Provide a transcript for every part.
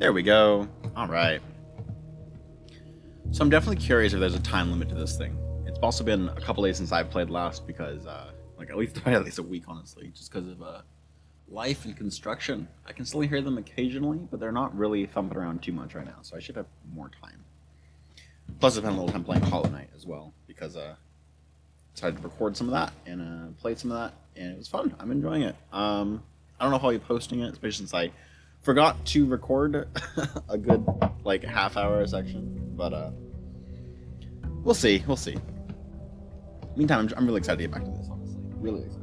There we go. All right. So I'm definitely curious if there's a time limit to this thing. It's also been a couple days since I've played last because, like, at least a week, honestly, just because of life and construction. I can still hear them occasionally, but they're not really thumping around too much right now, so I should have more time. Plus, I've spent a little time playing Hollow Knight as well because I decided to record some of that and played some of that, and it was fun. I'm enjoying it. I don't know if I'll be posting it, especially since I forgot to record a good like half-hour section, but we'll see. We'll see. Meantime, I'm really excited to get back to this. Honestly, really excited.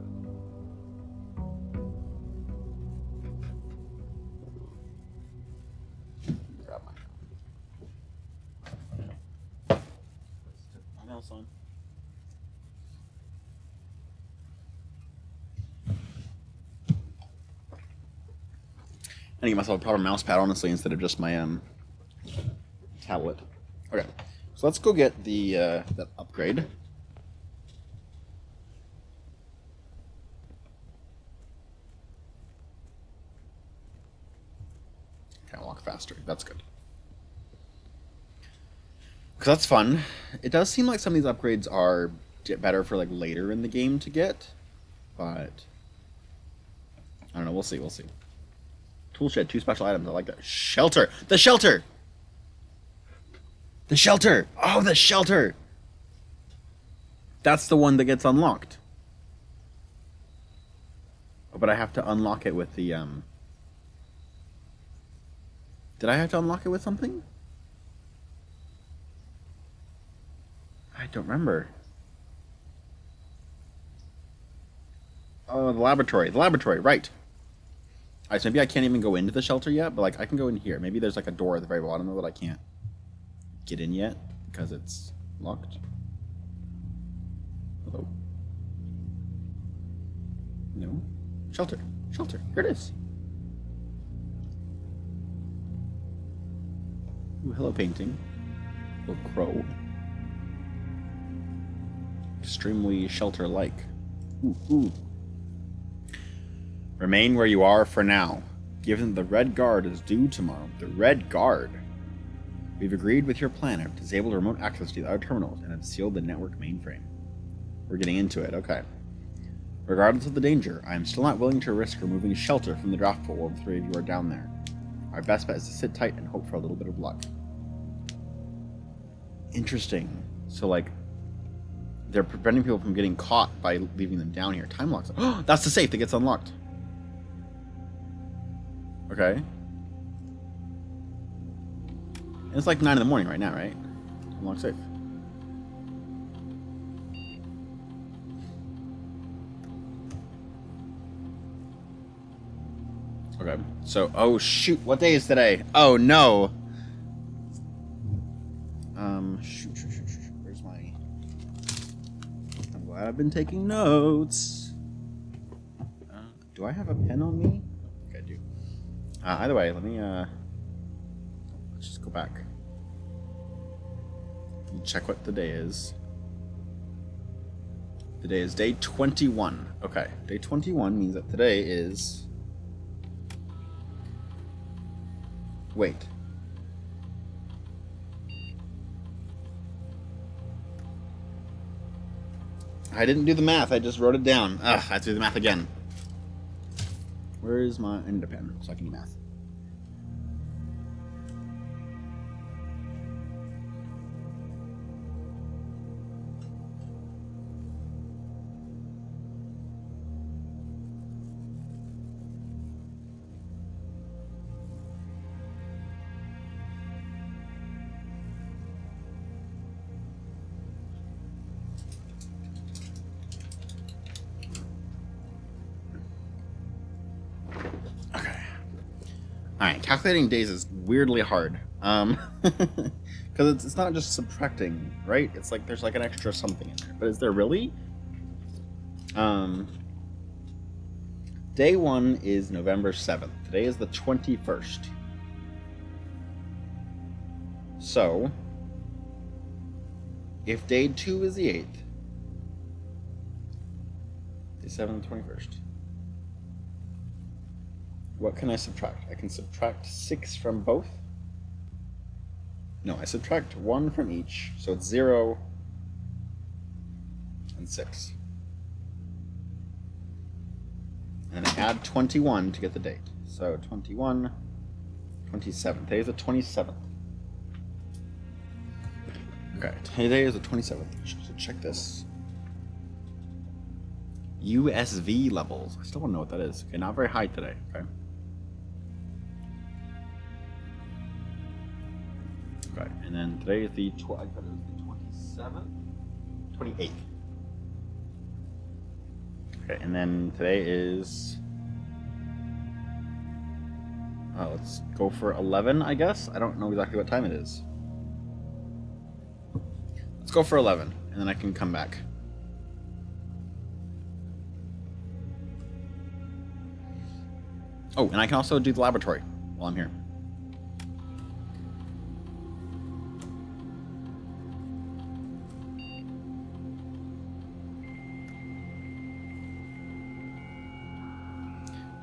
Grab my mouse on. I need to get myself a proper mouse pad, honestly, instead of just my tablet. Okay, so let's go get the that upgrade. Can walk faster. That's good. Because that's fun. It does seem like some of these upgrades are better for like later in the game to get, but I don't know. We'll see. We'll see. Tool shed, 2 special items. I like that. Shelter! The shelter! The shelter! Oh, the shelter! That's the one that gets unlocked. Oh, but I have to unlock it with the, Did I have to unlock it with something? I don't remember. Oh, the laboratory. The laboratory, right. Alright, so maybe I can't even go into the shelter yet, but like I can go in here. Maybe there's like a door at the very bottom that I can't get in yet because it's locked. Hello. No. Shelter. Shelter. Here it is. Ooh, hello painting. Little crow. Extremely shelter-like. Ooh, ooh. Remain where you are for now. Given the Red Guard is due tomorrow. The Red Guard? We've agreed with your plan. I've disabled remote access to the other terminals and have sealed the network mainframe. We're getting into it, okay. Regardless of the danger, I am still not willing to risk removing shelter from the draft pool while the 3 of you are down there. Our best bet is to sit tight and hope for a little bit of luck. Interesting. So, like, they're preventing people from getting caught by leaving them down here. Time locks. Oh, that's the safe that gets unlocked. Okay. And it's like 9 in the morning right now, right? Unlock safe. Okay. So, oh shoot, what day is today? Oh no. Shoot. Where's my... I'm glad I've been taking notes. Do I have a pen on me? Okay, I do. Either way, let me, let's just go back. Check what the day is. Today is day 21. Okay, day 21 means that today is... Wait. I didn't do the math, I just wrote it down. Ugh, I have to do the math again. Where is my... I need a pen so I can do math. Alright, calculating days is weirdly hard. Because it's not just subtracting, right? It's like there's like an extra something in there. But is there really? Day 1 is November 7th. Today is the 21st. So, if day 2 is the 8th, day 7 the 21st. What can I subtract? I can subtract 6 from both. No, I subtract 1 from each, so it's 0 and 6. And then I add 21 to get the date. So 21, 27. Today is the 27th. Okay, today is the 27th. So check this. USV levels. I still want to know what that is. Okay, not very high today. Okay. Okay, and then today is the 27th, 28th. Okay, and then today is. Let's go for 11, I guess. I don't know exactly what time it is. Let's go for 11, and then I can come back. Oh, and I can also do the laboratory while I'm here.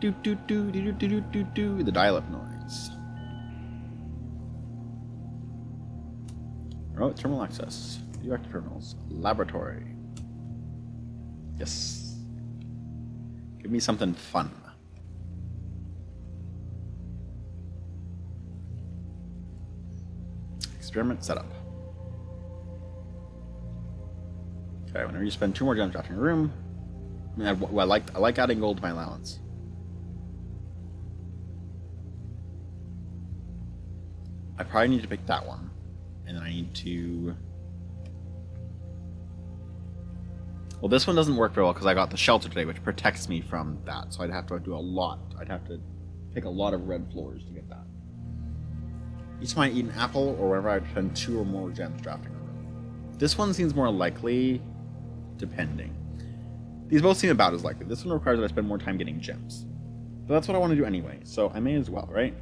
Do do do do do do do do the dial-up noise. Remote terminal access. View active terminals. Laboratory. Yes. Give me something fun. Experiment setup. Okay, whenever you spend 2 more gems drafting a room, I like adding gold to my allowance. I probably need to pick that one, and then I need to. Well, this one doesn't work very well because I got the shelter today, which protects me from that. So I'd have to do a lot. I'd have to pick a lot of red floors to get that. Each time I eat an apple, or whenever I spend 2 or more gems drafting a room. This one seems more likely, depending. These both seem about as likely. This one requires that I spend more time getting gems. But that's what I want to do anyway, so I may as well, right?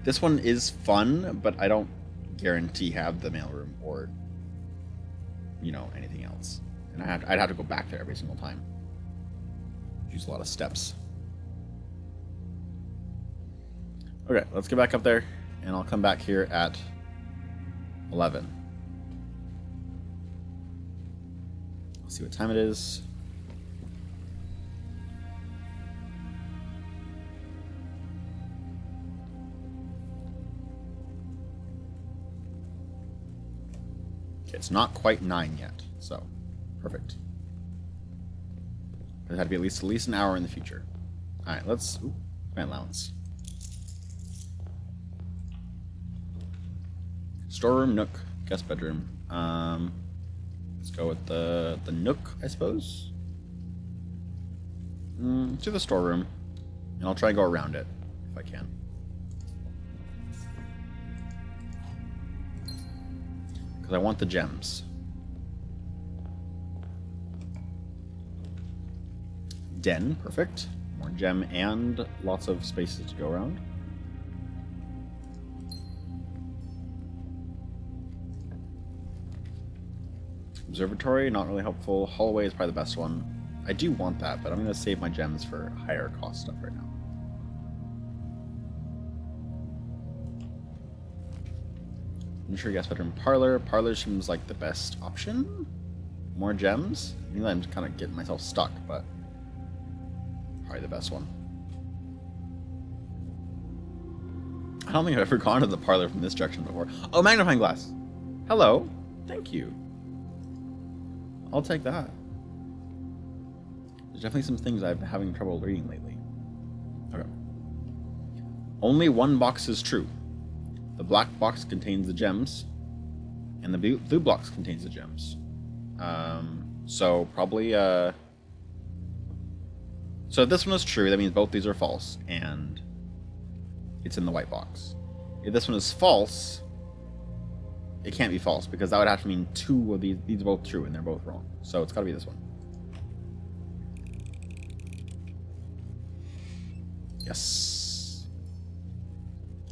This one is fun, but I don't guarantee have the mailroom or, anything else. And I'd have to go back there every single time. Use a lot of steps. Okay, let's get back up there, and I'll come back here at 11. Let's see what time it is. Okay, it's not quite 9 yet, so perfect. It had to be at least an hour in the future. All right, let's my allowance. Storeroom, nook, guest bedroom. Let's go with the nook, I suppose. To the storeroom, and I'll try and go around it if I can. Because I want the gems. Den, perfect. More gem and lots of spaces to go around. Observatory, not really helpful. Hallway is probably the best one. I do want that, but I'm going to save my gems for higher cost stuff right now. I'm sure guest bedroom, parlor. Parlor seems like the best option. More gems. I mean, I'm kind of getting myself stuck, but probably the best one. I don't think I've ever gone to the parlor from this direction before. Oh, magnifying glass. Hello. Thank you. I'll take that. There's definitely some things I've been having trouble reading lately. Okay. Only one box is true. The black box contains the gems, and the blue box contains the gems. So probably, so if this one is true, that means both these are false, and it's in the white box. If this one is false, it can't be false, because that would have to mean 2 of these are both true, and they're both wrong. So it's gotta be this one. Yes.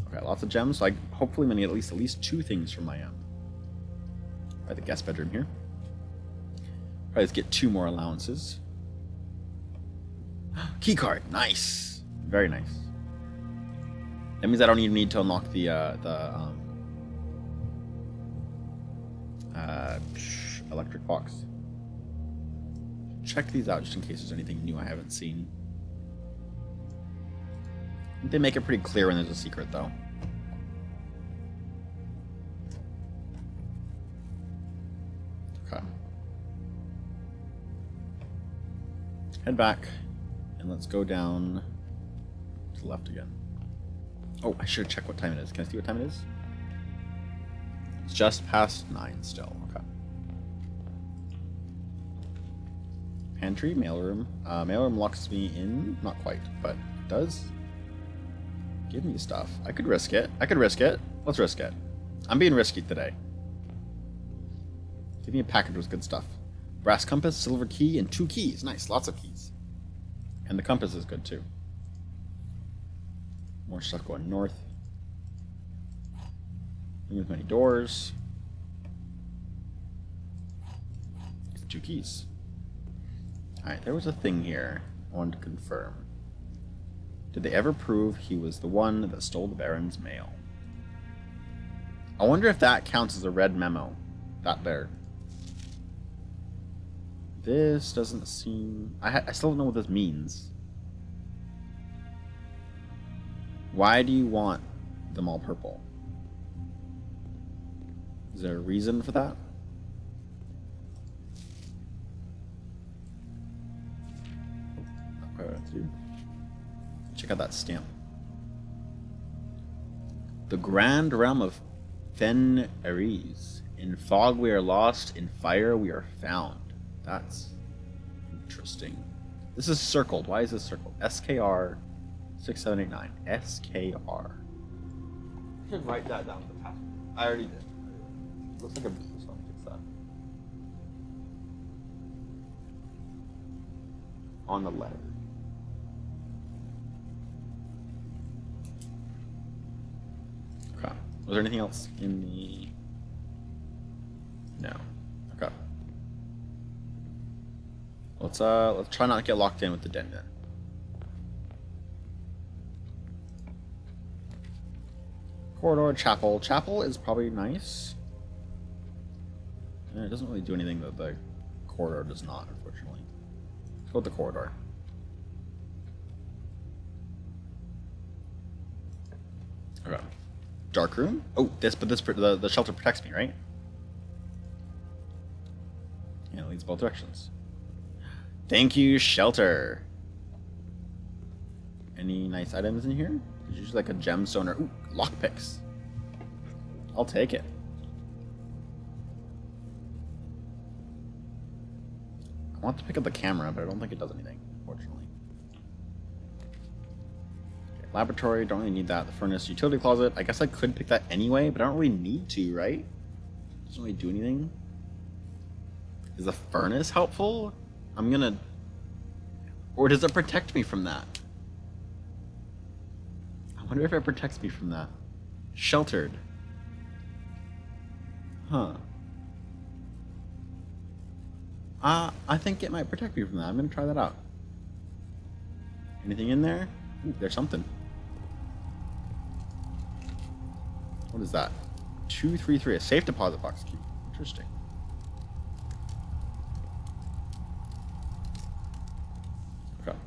Okay, lots of gems. So hopefully I'm gonna get at least 2 things from my the guest bedroom here. Probably let's get 2 more allowances. Key card. Nice. Very nice. That means I don't even need to unlock the electric box. Check these out just in case there's anything new I haven't seen. They make it pretty clear when there's a secret, though. Okay. Head back, and let's go down to the left again. Oh, I should check what time it is. Can I see what time it is? It's just past 9 still. Okay. Pantry, mailroom. Mailroom locks me in. Not quite, but it does. Give me stuff. I could risk it. Let's risk it. I'm being risky today. Give me a package with good stuff. Brass compass, silver key, and 2 keys. Nice. Lots of keys. And the compass is good too. More stuff going north. Remove many doors. 2 keys. Alright, there was a thing here I wanted to confirm. Did they ever prove he was the one that stole the Baron's mail? I wonder if that counts as a red memo. That there. This doesn't seem... I still don't know what this means. Why do you want them all purple? Is there a reason for that? Check out that stamp. The Grand Realm of Fen Ares. In fog we are lost, in fire we are found. That's interesting. This is circled. Why is this circled? SKR 6789. SKR. I should write that down for the password. I already did. Looks like a business one. Fix that. On the letter. Okay. Was there anything else in the... No. Okay. Let's try not to get locked in with the den then. Corridor, chapel. Chapel is probably nice. It doesn't really do anything that the corridor does not, unfortunately. Let's go with the corridor. Okay. Dark room? Oh, the shelter protects me, right? Yeah, it leads both directions. Thank you, shelter. Any nice items in here? There's usually like a gemstone or... Ooh, lockpicks. I'll take it. I want to pick up the camera, but I don't think it does anything, unfortunately. Okay, laboratory, don't really need that. The furnace, utility closet. I guess I could pick that anyway, but I don't really need to, right? Doesn't really do anything. Is the furnace helpful? I'm gonna... Or does it protect me from that? I wonder if it protects me from that. Sheltered. Huh. I think it might protect me from that. I'm gonna try that out. Anything in there? Ooh, there's something. What is that? 233, a safe deposit box key. Interesting. Okay.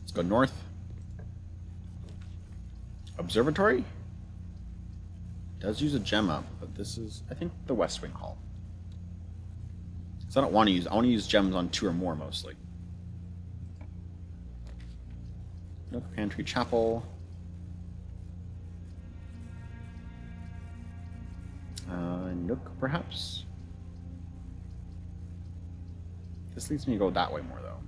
Let's go north. Observatory? Does use a gem up, but this is, I think, the West Wing Hall. So I want to use gems on 2 or more mostly. Nook, pantry, chapel. Nook, perhaps. This leads me to go that way more, though.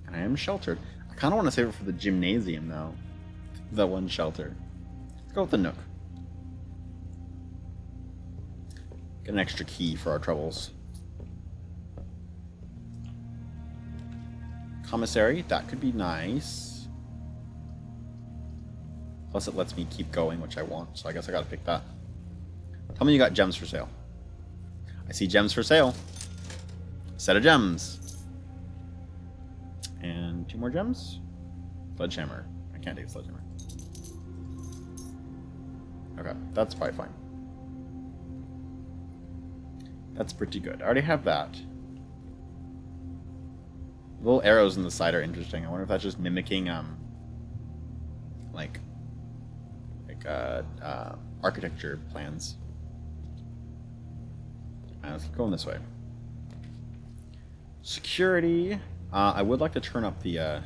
And I am sheltered. I kind of want to save it for the gymnasium, though. The one shelter. Let's go with the Nook. Get an extra key for our troubles. Commissary, that could be nice. Plus it lets me keep going, which I want, so I guess I gotta pick that. Tell me you got gems for sale. I see gems for sale. Set of gems. And And 2 more gems. Sledgehammer. I can't take sledgehammer. Okay, that's probably fine. That's pretty good. I already have that. Little arrows in the side are interesting. I wonder if that's just mimicking like architecture plans. Alright, let's keep going this way. Security. I would like to turn up the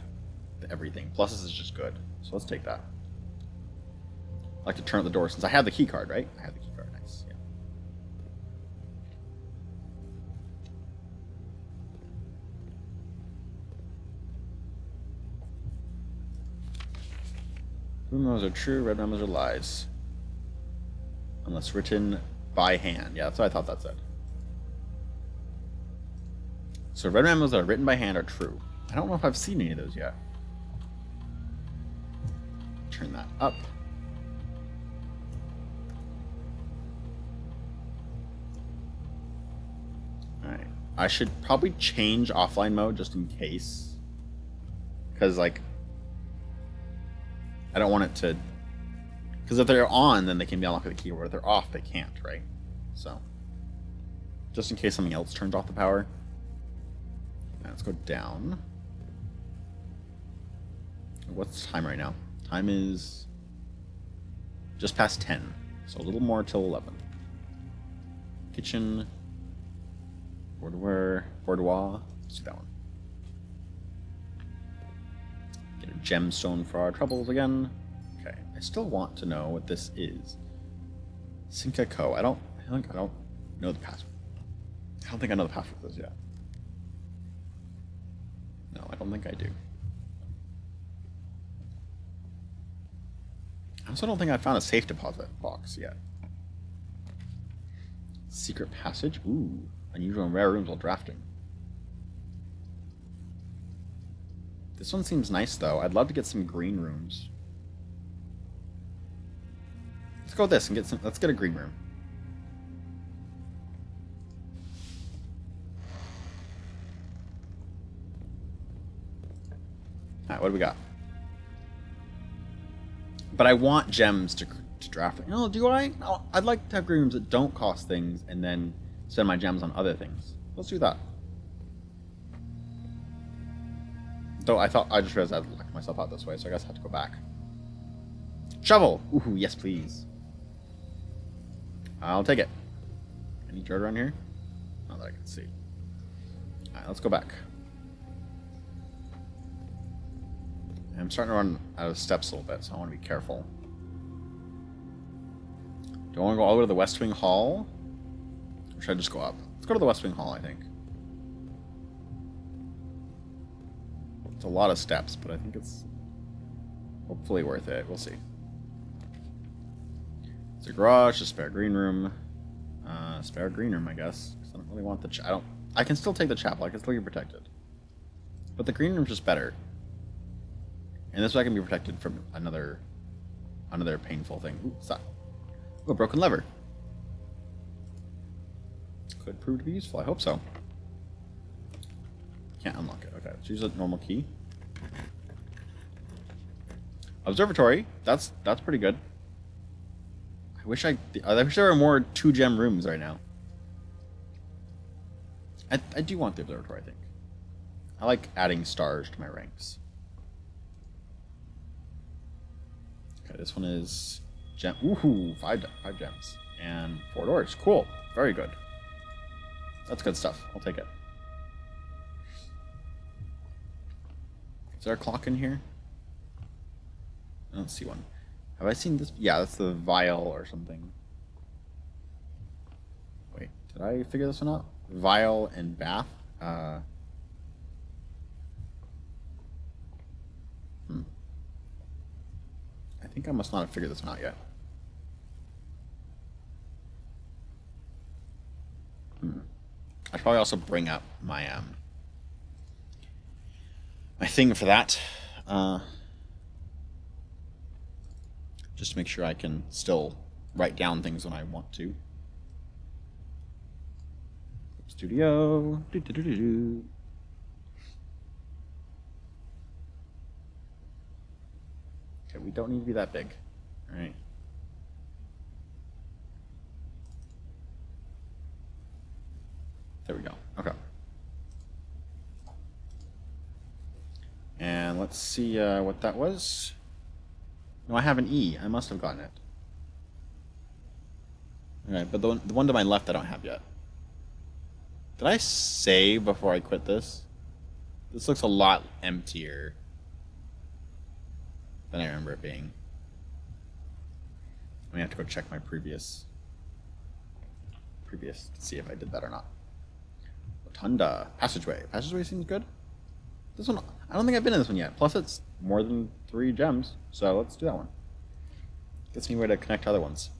everything. Plus, this is just good. So let's take that. I'd like to turn up the door since I have the key card, right? I have the key card. Nice. Yeah. Blue memos are true, red memos are lies. Unless written by hand. Yeah, that's what I thought that said. So red memos that are written by hand are true. I don't know if I've seen any of those yet. Turn that up. Alright. I should probably change offline mode just in case. Because, like, I don't want it to... Because if they're on, then they can be unlocked with the keyboard. If they're off, they can't, right? So, just in case something else turns off the power. Right, let's go down. What's the time right now? Time is just past 10. So a little more till 11. Kitchen. Boudoir. Let's do that one. Get a gemstone for our troubles again. Okay. I still want to know what this is. Sinka Co. I don't know the password. I don't think I know the password for this yet. No, I don't think I do. I also don't think I found a safe deposit box yet. Secret passage? Ooh. Unusual and rare rooms while drafting. This one seems nice, though. I'd love to get some green rooms. Let's go with this and get some... Let's get a green room. Alright, what do we got? But I want gems to draft. No, do I? No, I'd like to have green rooms that don't cost things and then spend my gems on other things. Let's do that. Though I just realized I'd locked myself out this way, so I guess I have to go back. Shovel! Ooh, yes please. I'll take it. Any dirt around here? Not that I can see. Alright, let's go back. I'm starting to run out of steps a little bit, so I want to be careful. Do I want to go all the way to the West Wing Hall? Or should I just go up? Let's go to the West Wing Hall, I think. It's a lot of steps, but I think it's hopefully worth it. We'll see. It's a garage, a spare green room. Spare green room, I guess. 'Cause I don't really want the I can still take the chapel. I can still get protected. But the green room's just better. And this way I can be protected from another painful thing. Ooh, what's that? Ooh, a broken lever. Could prove to be useful. I hope so. Can't unlock it. Okay, let's use a normal key. Observatory. That's pretty good. I wish there were more 2-gem rooms right now. I do want the observatory, I think. I like adding stars to my ranks. Okay, this one is gem. Ooh, 5 gems and 4 doors. Cool. Very good. That's good stuff. I'll take it. Is there a clock in here? I don't see one. Have I seen this? Yeah, that's the vial or something. Wait, did I figure this one out? Vial and bath. I think I must not have figured this one out yet. I should probably also bring up my my thing for that, just to make sure I can still write down things when I want to. Studio. we don't need to be that big. All right. There we go. Okay. And let's see what that was. No, I have an E. I must have gotten it. All right, but the one to my left I don't have yet. Did I save before I quit this? This looks a lot emptier than I remember it being. I'm gonna have to go check my previous to see if I did that or not. Rotunda. Passageway. Passageway seems good. This one, I don't think I've been in this one yet. Plus it's more than 3 gems, so let's do that one. Gets me a way to connect to other ones.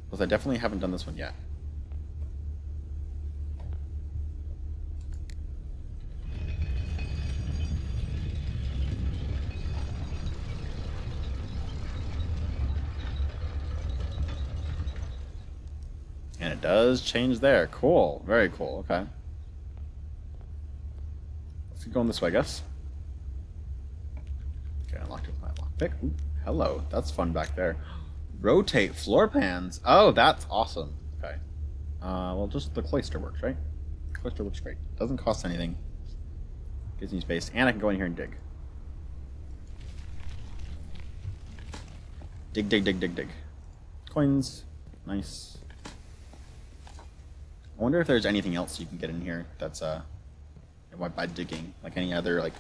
Plus I definitely haven't done this one yet. And it does change there. Cool. Very cool. Okay. Let's keep going this way, I guess. Okay, unlocked it with my lockpick. Ooh, hello. That's fun back there. Rotate floor pans. Oh, that's awesome. Okay. Well, just the cloister works, right? Cloister works great. Doesn't cost anything. Gives me space. And I can go in here and dig. Dig, dig, dig, dig, dig. Coins. Nice. I wonder if there's anything else you can get in here that's by digging, like any other like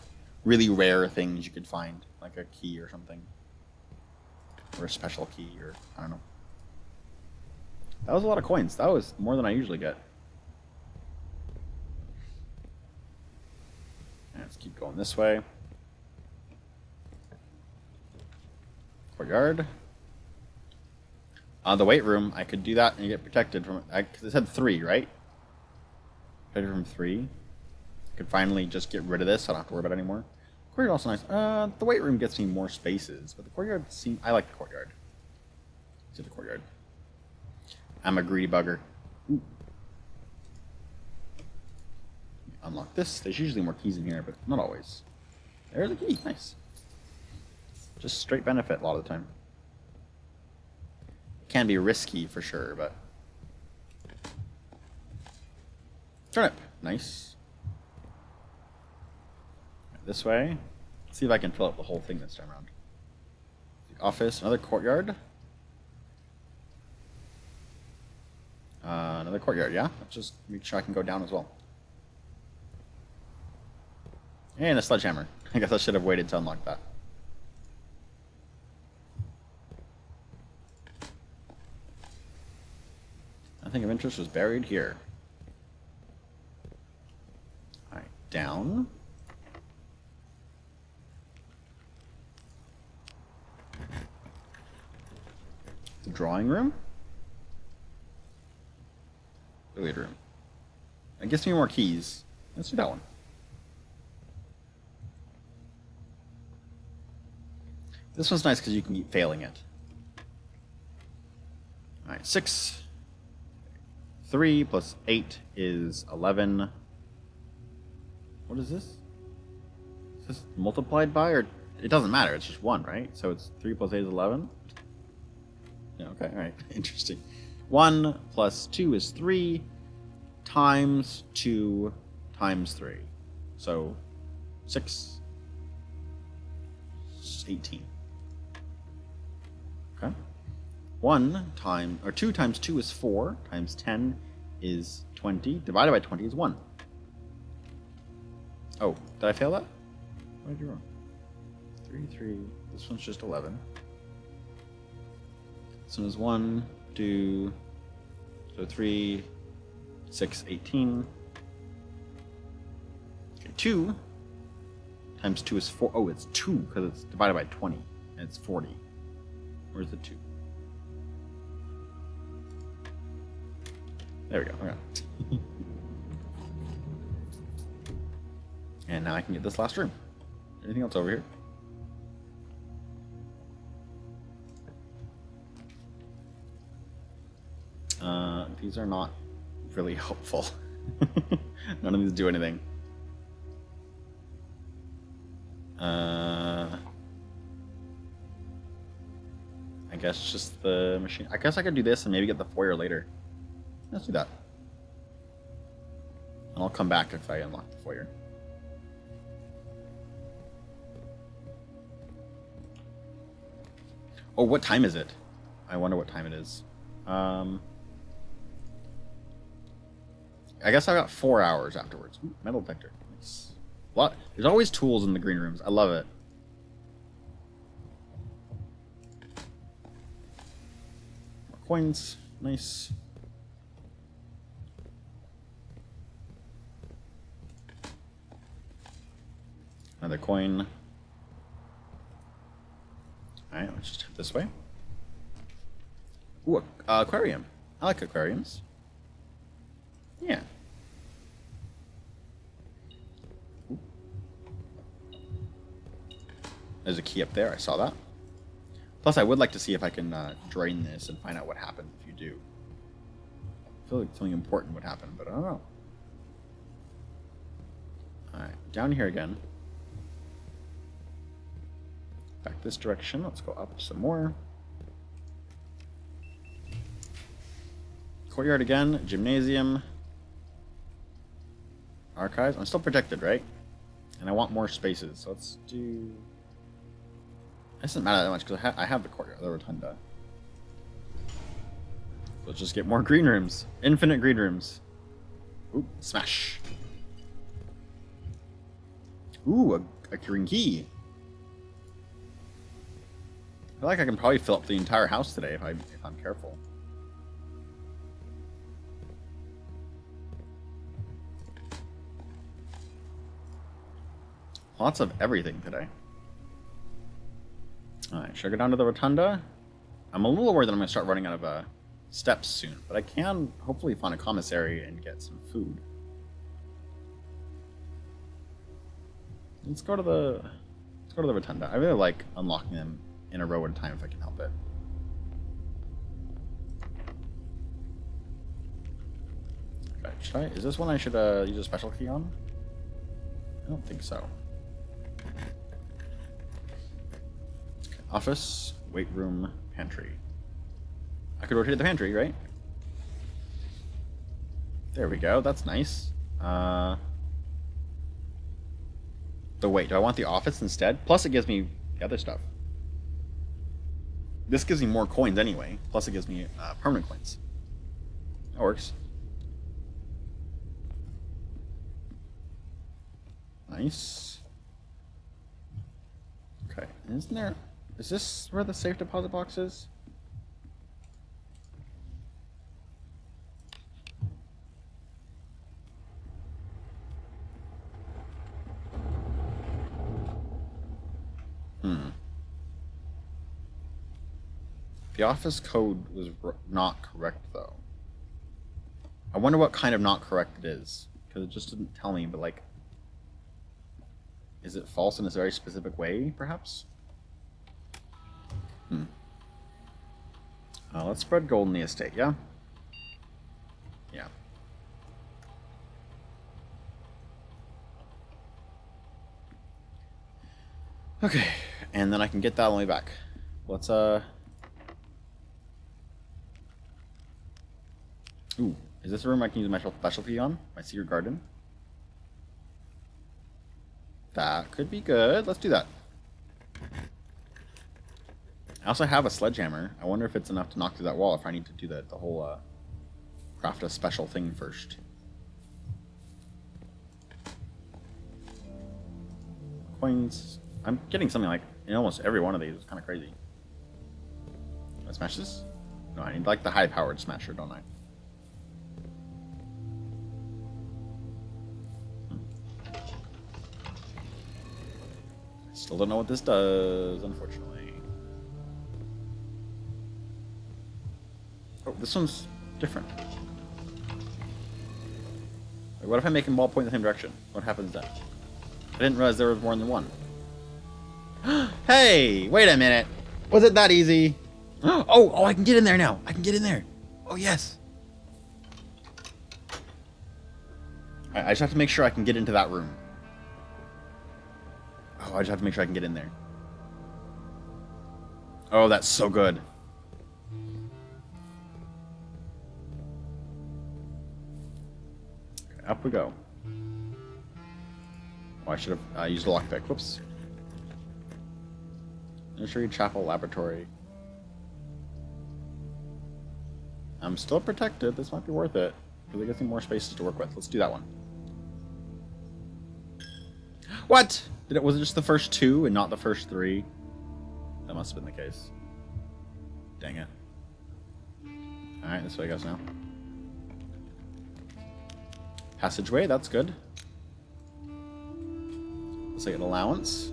really rare things you could find, like a key or something, or a special key, or I don't know. That was a lot of coins. That was more than I usually get. And let's keep going this way. Courtyard. The weight room, I could do that and get protected from it. Because it said 3, right? Protected from 3. I could finally just get rid of this, so I don't have to worry about it anymore. Courtyard also nice. The weight room gets me more spaces, but the courtyard I like the courtyard. Let's do the courtyard. I'm a greedy bugger. Ooh. Unlock this. There's usually more keys in here, but not always. There's a key. Nice. Just straight benefit a lot of the time. Can be risky for sure, but turnip, nice. This way. Let's see if I can fill up the whole thing this time around. The office, another courtyard. Another courtyard, yeah. Let's just make sure I can go down as well. And a sledgehammer. I guess I should have waited to unlock that. Nothing of interest was buried here. Alright, down. The drawing room? Billiard room. That gives me more keys. Let's do that one. This one's nice because you can keep failing it. Alright, 6. 3 plus 8 is 11. What is this? Is this multiplied by, or it doesn't matter, it's just 1, right? So it's 3 plus 8 is 11? Yeah, okay, alright. Interesting. 1 plus 2 is 3 times 2 times 3. So 6 is 18. Okay. 2 times 2 is 4, times 10 is 20, divided by 20 is 1. Oh, did I fail that? What did I do wrong? 3, 3, this one's just 11. This one is 1, 2, so 3, 6, 18. Okay, 2 times 2 is 4. Oh, it's 2 because it's divided by 20, and it's 40. Where's the 2? There we go. Okay. And now I can get this last room. Anything else over here? These are not really helpful. None of these do anything. guess just the machine. I guess I could do this and maybe get the foyer later. Let's do that. And I'll come back if I unlock the foyer. Oh, what time is it? I wonder what time it is. I guess I got 4 hours afterwards. Ooh, metal detector. Nice. What? There's always tools in the green rooms. I love it. More coins. Nice. Another coin. Alright, let's just head this way. Ooh, aquarium. I like aquariums. Yeah. Ooh. There's a key up there. I saw that. Plus, I would like to see if I can drain this and find out what happens if you do. I feel like something important would happen, but I don't know. Alright, down here again. Back this direction. Let's go up some more. Courtyard again. Gymnasium. Archives. I'm still protected, right? And I want more spaces. So let's do... It doesn't matter that much because I have the courtyard, the rotunda. Let's just get more green rooms. Infinite green rooms. Ooh, smash. Ooh, a green key. I feel like I can probably fill up the entire house today if I'm careful. Lots of everything today. Alright, should I go down to the rotunda? I'm a little worried that I'm going to start running out of steps soon, but I can hopefully find a commissary and get some food. Let's go to the rotunda. I really like unlocking them in a row at a time if I can help it. Okay, should I? Is this one I should use a special key on? I don't think so. Okay, office, weight room, pantry. I could rotate the pantry, right? There we go. That's nice. The weight. Do I want the office instead? Plus, it gives me the other stuff. This gives me more coins anyway. Plus, it gives me permanent coins. That works. Nice. Okay. Isn't there... Is this where the safe deposit box is? The office code was not correct, though. I wonder what kind of not correct it is. Because it just didn't tell me, but like... Is it false in a very specific way, perhaps? Let's spread gold in the estate, yeah? Yeah. Okay, and then I can get that on the way back. Let's, Ooh, is this a room I can use my specialty on? My secret garden? That could be good. Let's do that. I also have a sledgehammer. I wonder if it's enough to knock through that wall if I need to do the whole craft a special thing first. Coins. I'm getting something like in almost every one of these. It's kind of crazy. Do I smash this? No, I need like the high-powered smasher, don't I? Still don't know what this does, unfortunately. Oh, this one's different. Wait, what if I make them all point in the same direction? What happens then? I didn't realize there was more than one. Hey, wait a minute. Was it that easy? Oh, I can get in there now. I can get in there. Oh, yes. I just have to make sure I can get into that room. Oh, I just have to make sure I can get in there. Oh, that's so good. up we go. Oh, I should have used a lockpick. Whoops. Nursery, chapel, laboratory. I'm still protected. This might be worth it. Because it gives me more spaces to work with. Let's do that one. What? Was it just the first 2 and not the first 3? That must have been the case. Dang it. Alright, this way it goes now. Passageway, that's good. Let's say an allowance.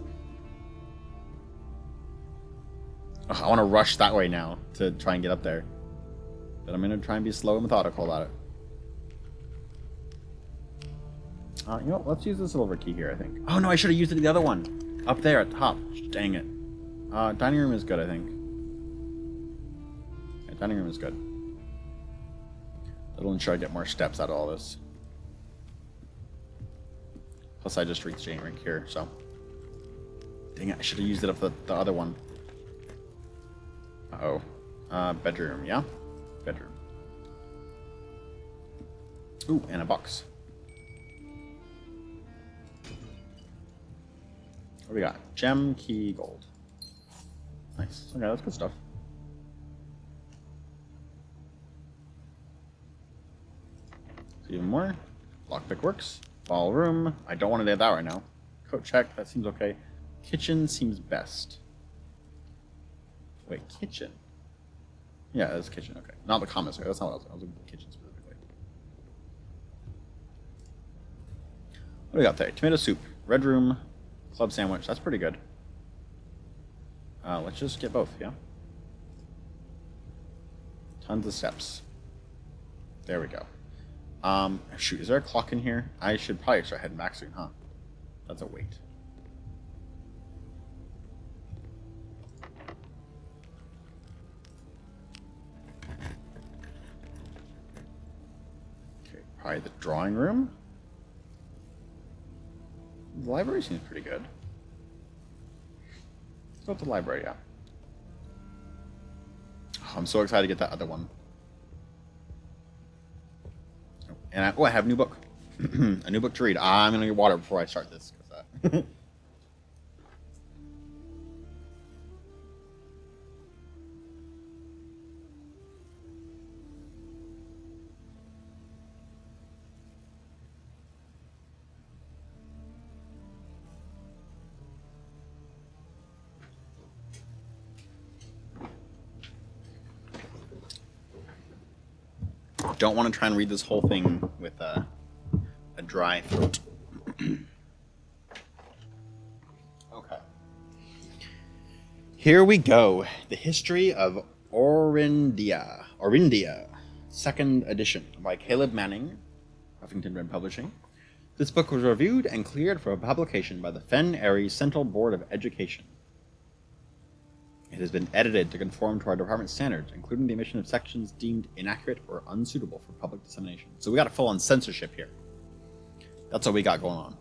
Oh, I want to rush that way now to try and get up there. But I'm going to try and be slow and methodical about it. You know what? Let's use the silver key here, I think. Oh no, I should have used it to the other one. Up there at the top. Dang it. Dining room is good, I think. Yeah, dining room is good. That'll ensure I get more steps out of all this. Plus I just reached chain rank here, so. Dang it, I should have used it up the other one. Uh-oh. Bedroom, yeah? Bedroom. Ooh, and a box. What do we got? Gem, key, gold. Nice. Okay, that's good stuff. So even more. Lockpick works. Ballroom. I don't want to do that right now. Coat check. That seems okay. Kitchen seems best. Wait, kitchen? Yeah, that's kitchen. Okay. Not the commissary. That's not what I was looking for. Kitchen specifically. What do we got there? Tomato soup. Red room. Club sandwich. That's pretty good. Let's just get both, yeah? Tons of steps. There we go. Shoot, is there a clock in here? I should probably start heading back soon, huh? That's a wait. Okay, probably the drawing room. The library seems pretty good. Let's go to the library, yeah. Oh, I'm so excited to get that other one. And I have a new book. A new book to read. I'm going to get water before I start this. Don't want to try and read this whole thing with a dry throat. Okay. Here we go. The History of Orindia. 2nd edition by Caleb Manning, Huffington Red Publishing. This book was reviewed and cleared for publication by the Fen Airy Central Board of Education. It has been edited to conform to our department's standards, including the omission of sections deemed inaccurate or unsuitable for public dissemination. So we got a full-on censorship here. That's what we got going on.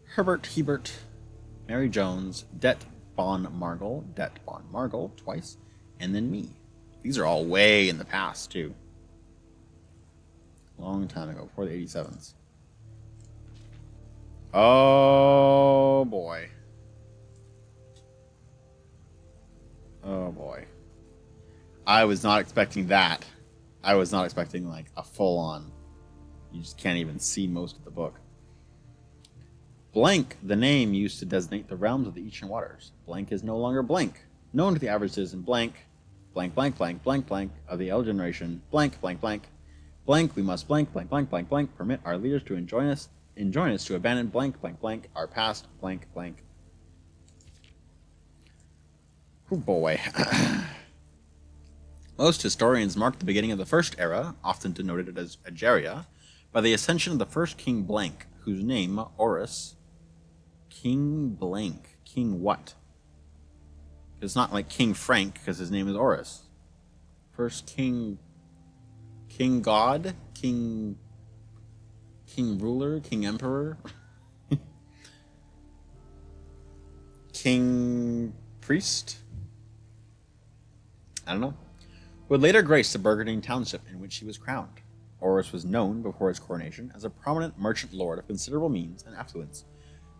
Herbert Hebert, Mary Jones, Det Bon Margel twice, and then me. These are all way in the past, too. Long time ago, before the 87s. Oh, boy. Oh boy. I was not expecting that. I was not expecting like a full-on. You just can't even see most of the book. Blank, the name used to designate the realms of the ancient waters. Blank is no longer blank. Known to the average citizen, blank of the L generation, blank. Blank, we must blank, permit our leaders to enjoin us to abandon blank, our past, blank. Oh boy. Most historians mark the beginning of the First Era, often denoted as Ageria, by the ascension of the first King Blank, whose name, Horus, King Blank. King what? It's not like King Frank, because his name is Horus. First King God? King Ruler? King Emperor? King Priest? I don't know. Would later grace the Burgundian township in which he was crowned. Horus was known, before his coronation, as a prominent merchant lord of considerable means and affluence,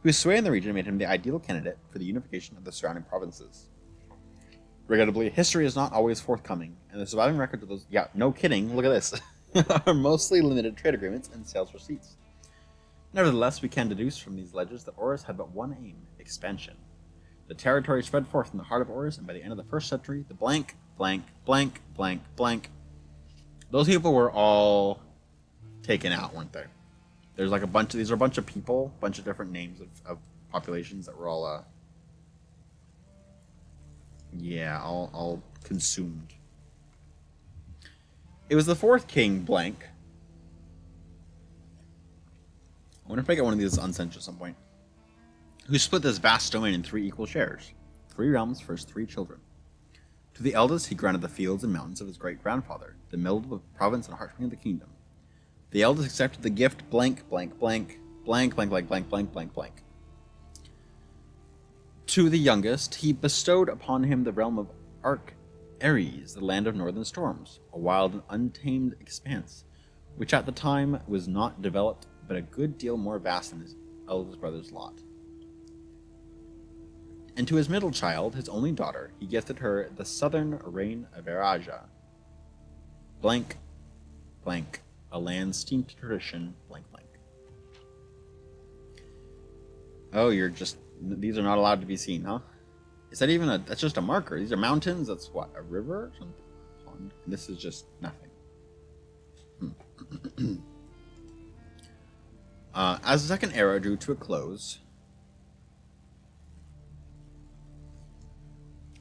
whose sway in the region made him the ideal candidate for the unification of the surrounding provinces. Regrettably, history is not always forthcoming, and the surviving records of those— yeah, no kidding, look at this— are mostly limited trade agreements and sales receipts. Nevertheless, we can deduce from these ledgers that Horus had but one aim: expansion. The territory spread forth in the heart of Horus, and by the end of the first century, the blank, blank, blank, blank, blank, those people were all taken out, weren't they? There's like a bunch of— these are a bunch of people, a bunch of different names of populations that were all, all consumed. It was the fourth king, blank. I wonder if I get one of these uncensored at some point, who split this vast domain in 3 equal shares, 3 realms for his 3 children. To the eldest, he granted the fields and mountains of his great-grandfather, the middle of the province and heartstring of the kingdom. The eldest accepted the gift blank, blank, blank, blank, blank, blank, blank, blank, blank, blank. To the youngest, he bestowed upon him the realm of Arc Ares, the land of northern storms, a wild and untamed expanse, which at the time was not developed, but a good deal more vast than his eldest brother's lot. And to his middle child, his only daughter, he gifted her the southern reign of Eraja. Blank, blank, a land steeped in tradition, blank, blank. Oh, these are not allowed to be seen, huh? Is that even that's just a marker. These are mountains, that's what, a river or something? Pond? And this is just nothing. As the second era drew to a close,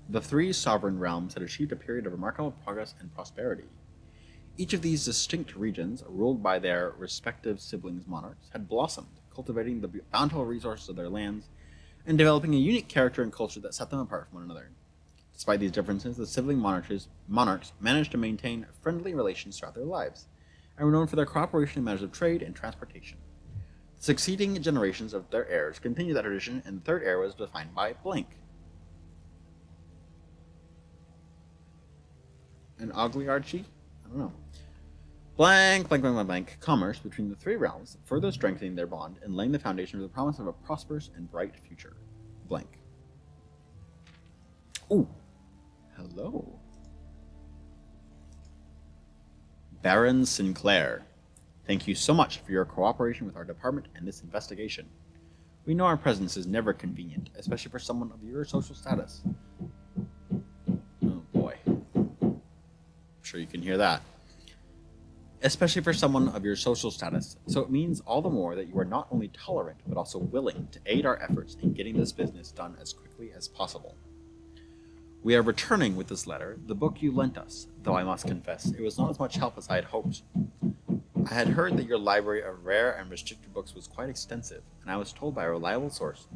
the 3 sovereign realms had achieved a period of remarkable progress and prosperity. Each of these distinct regions, ruled by their respective siblings monarchs, had blossomed, cultivating the bountiful resources of their lands and developing a unique character and culture that set them apart from one another. Despite these differences, the sibling monarchs managed to maintain friendly relations throughout their lives, and were known for their cooperation in matters of trade and transportation. The succeeding generations of their heirs continued that tradition, and the third era was defined by blank. An oligarchy? I don't know. Blank, blank, blank, blank, blank. Commerce between the 3 realms, further strengthening their bond and laying the foundation for the promise of a prosperous and bright future. Blank. Ooh. Hello. Baron Sinclair. Thank you so much for your cooperation with our department and this investigation. We know our presence is never convenient, especially for someone of your social status. Oh boy. I'm sure you can hear that. Especially for someone of your social status, so it means all the more that you are not only tolerant, but also willing to aid our efforts in getting this business done as quickly as possible. We are returning with this letter the book you lent us, though I must confess it was not as much help as I had hoped. I had heard that your library of rare and restricted books was quite extensive, and I was told by a reliable source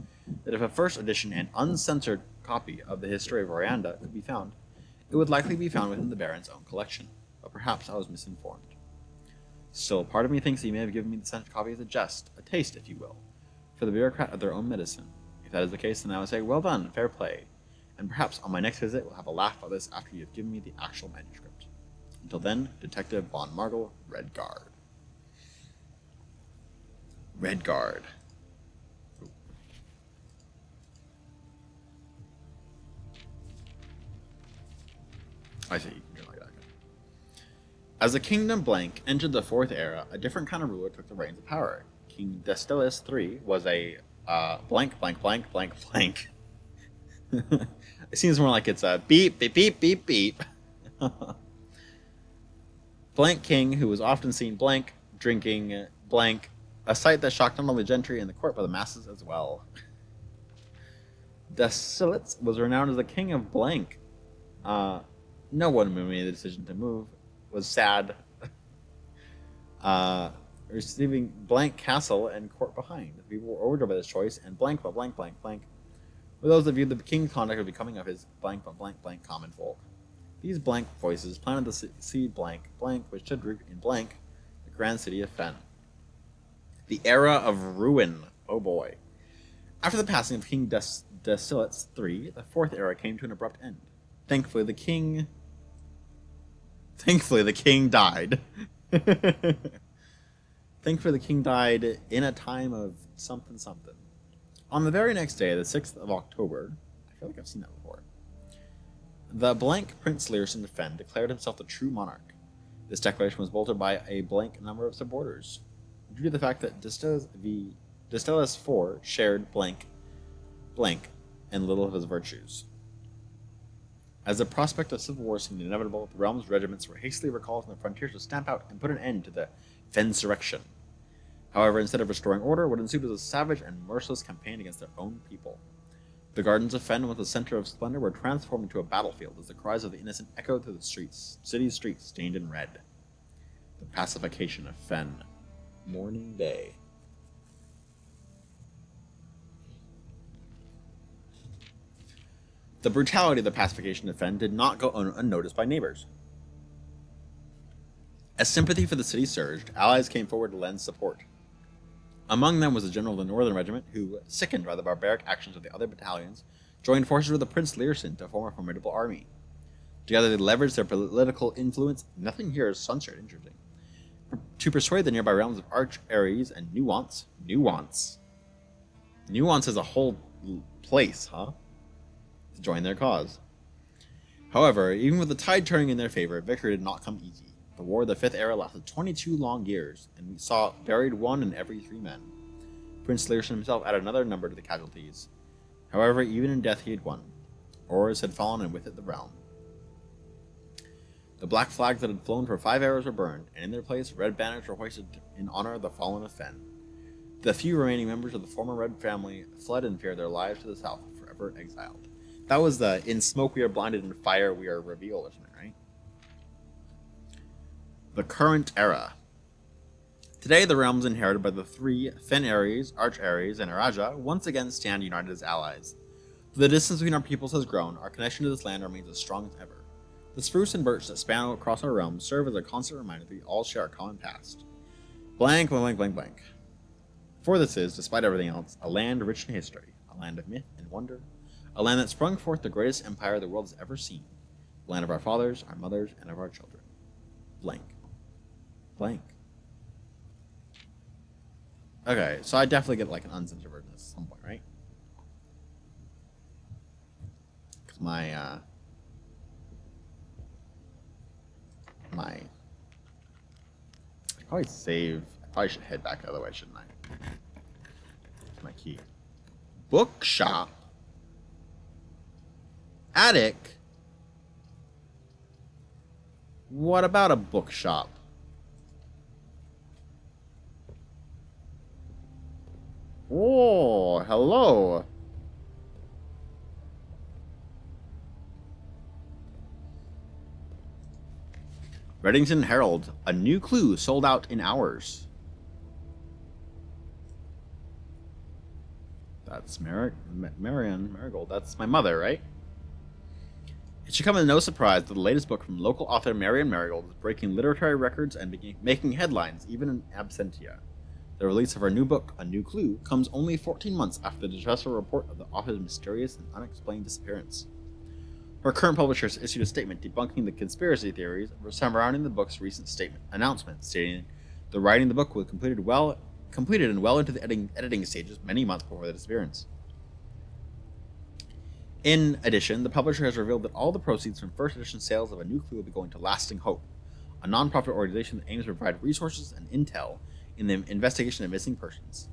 that if a first edition and uncensored copy of the history of Orianda could be found, it would likely be found within the Baron's own collection, but perhaps I was misinformed. Still, part of me thinks that you may have given me the censored copy as a jest, a taste, if you will, for the bureaucrat of their own medicine. If that is the case, then I would say, well done, fair play, and perhaps on my next visit we'll have a laugh about this after you have given me the actual manuscript. Until then, Detective Von Margle, Redguard. Redguard. I see, you can do like that. As the kingdom blank entered the 4th era, a different kind of ruler took the reins of power. King Destilis III was a blank, blank, blank, blank, blank. It seems more like it's a beep, beep, beep, beep, beep. Blank king who was often seen blank, drinking blank, a sight that shocked not only the gentry and the court but the masses as well. Destilis was renowned as the king of blank. No one who made the decision to move was sad, receiving blank castle and court behind. The people were ordered by this choice, and blank but blank blank blank were those that viewed the king's conduct as becoming of his blank but blank blank common folk. These blank voices planted the seed blank blank, which should root in blank, the grand city of Fen. The era of ruin. Oh boy. After the passing of King Destilis III, the 4th era came to an abrupt end. Thankfully, the king died, Thankfully, the king died in a time of something something. On the very next day, the 6th of October, I feel like I've seen that before, the blank Prince Learson of Fen declared himself the true monarch. This declaration was bolstered by a blank number of supporters, due to the fact that Distellus IV shared blank and little of his virtues. As the prospect of civil war seemed inevitable, the realm's regiments were hastily recalled from the frontiers to stamp out and put an end to the Fensurrection. However, instead of restoring order, what ensued was a savage and merciless campaign against their own people. The gardens of Fen, once the center of splendor, were transformed into a battlefield as the cries of the innocent echoed through the city's streets stained in red. The pacification of Fen. Morning Day. The brutality of the pacification of Fen did not go unnoticed by neighbors. As sympathy for the city surged, allies came forward to lend support. Among them was a general of the Northern Regiment who, sickened by the barbaric actions of the other battalions, joined forces with the Prince Learson to form a formidable army. Together they leveraged their political influence, nothing here is censored, interesting, to persuade the nearby realms of Arch, Ares, and Nuance. Nuance is a whole place, huh? To join their cause. However, even with the tide turning in their favor, victory did not come easy. The War of the Fifth Era lasted 22 long years, and we saw buried 1 in every 3 men. Prince Learson himself added another number to the casualties. However, even in death he had won. Horrors had fallen, and with it the realm. The black flags that had flown for 5 eras were burned, and in their place, red banners were hoisted in honor of the fallen of Fen. The few remaining members of the former Red family fled in fear of their lives to the south, forever exiled. That was the "in smoke we are blinded, in fire we are revealed" or something, right? The current era. Today, the realms inherited by the 3 Fen Ares, Arch Ares, and Araja once again stand united as allies. Though the distance between our peoples has grown, our connection to this land remains as strong as ever. The spruce and birch that span across our realms serve as a constant reminder that we all share a common past. Blank, blank, blank, blank. For this is, despite everything else, a land rich in history, a land of myth and wonder, a land that sprung forth the greatest empire the world has ever seen, the land of our fathers, our mothers, and of our children. Blank. Blank. Okay, so I definitely get like an uncensored version at some point, right? Because I probably should head back the other way, shouldn't I? That's my key. Bookshop? Attic? What about a bookshop? Oh, hello. Reddington Herald. A new clue sold out in hours. That's Marigold. That's my mother, right? It should come as no surprise that the latest book from local author Marion Marigold is breaking literary records and making headlines, even in absentia. The release of her new book, A New Clue, comes only 14 months after the distressful report of the author's mysterious and unexplained disappearance. Her current publisher has issued a statement debunking the conspiracy theories surrounding the book's recent announcement, stating the writing of the book was completed and well into the editing stages many months before the disappearance. In addition, the publisher has revealed that all the proceeds from first edition sales of A New Clue will be going to Lasting Hope, a non-profit organization that aims to provide resources and intel in the investigation of missing persons.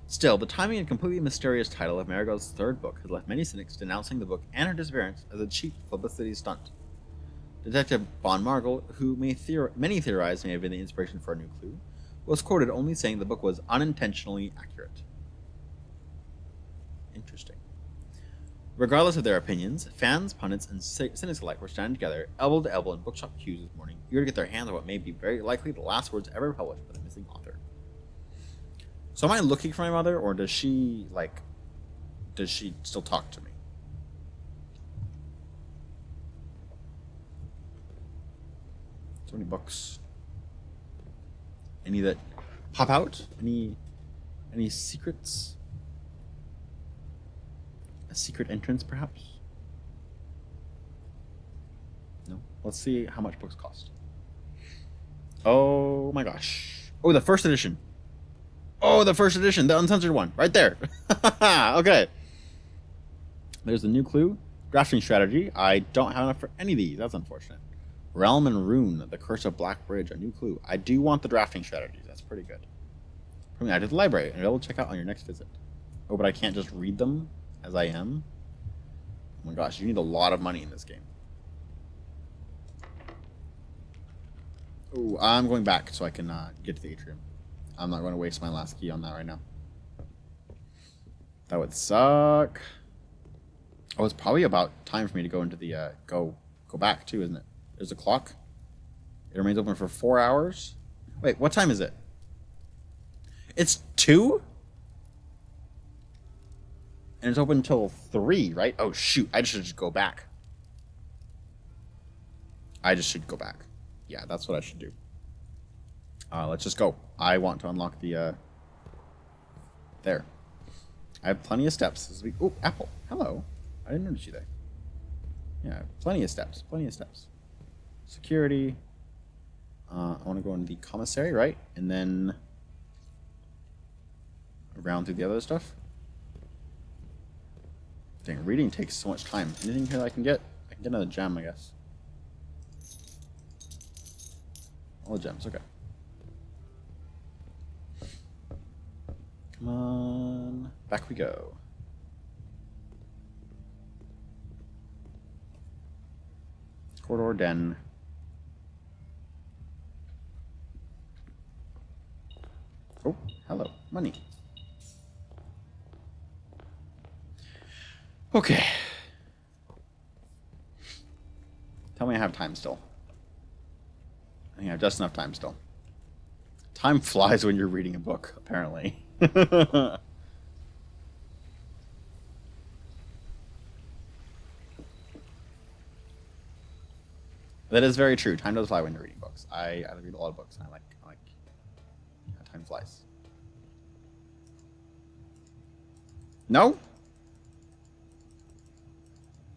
Still, the timing and completely mysterious title of Marigold's third book has left many cynics denouncing the book and her disappearance as a cheap publicity stunt. Detective Bon Margol, who many theorize may have been the inspiration for A New Clue, was quoted only saying the book was unintentionally accurate. Interesting. Regardless of their opinions, fans, pundits, and cynics alike were standing together, elbow to elbow in bookshop queues this morning, eager to get their hands on what may be very likely the last words ever published by the missing author. So am I looking for my mother, or does she still talk to me? So many books. Any that pop out? Any secrets? A secret entrance, perhaps? No? Let's see how much books cost. Oh my gosh. Oh, the first edition. Oh, the first edition, the uncensored one, right there. Okay. There's a new clue. Drafting strategy. I don't have enough for any of these. That's unfortunate. Realm and Rune, the Curse of Black Bridge, a new clue. I do want the drafting strategies. That's pretty good. Permanent added to the library, and able to check out on your next visit. Oh, but I can't just read them as I am. Oh my gosh, you need a lot of money in this game. Oh, I'm going back so I can get to the atrium. I'm not going to waste my last key on that right now. That would suck. Oh, it's probably about time for me to go into the go back too, isn't it? There's a clock. It remains open for 4 hours. Wait, what time is it? It's 2? And it's open until 3, right? Oh shoot, I should just go back. I just should go back. Yeah, that's what I should do. Let's just go. I want to unlock the there. I have plenty of steps. Oh, apple. Hello. I didn't notice you there. Yeah, plenty of steps. Plenty of steps. Security. I want to go into the commissary, right? And then around through the other stuff. Dang, reading takes so much time. Anything here that I can get? I can get another gem, I guess. All the gems, okay. Come on. Back we go. Corridor Den. Oh, hello. Money. Okay. Tell me I have time still. I think I have just enough time still. Time flies when you're reading a book, apparently. That is very true. Time does fly when you're reading books. I read a lot of books, and I like how time flies. No?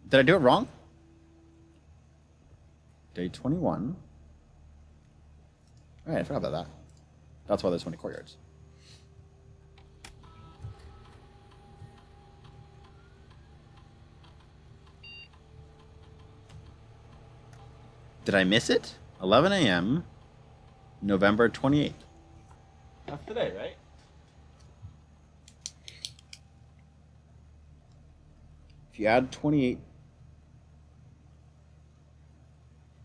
Did I do it wrong? Day 21. Alright, I forgot about that. That's why there's 20 courtyards. Did I miss it? 11 a.m. November 28th. That's today, right? If you add 28...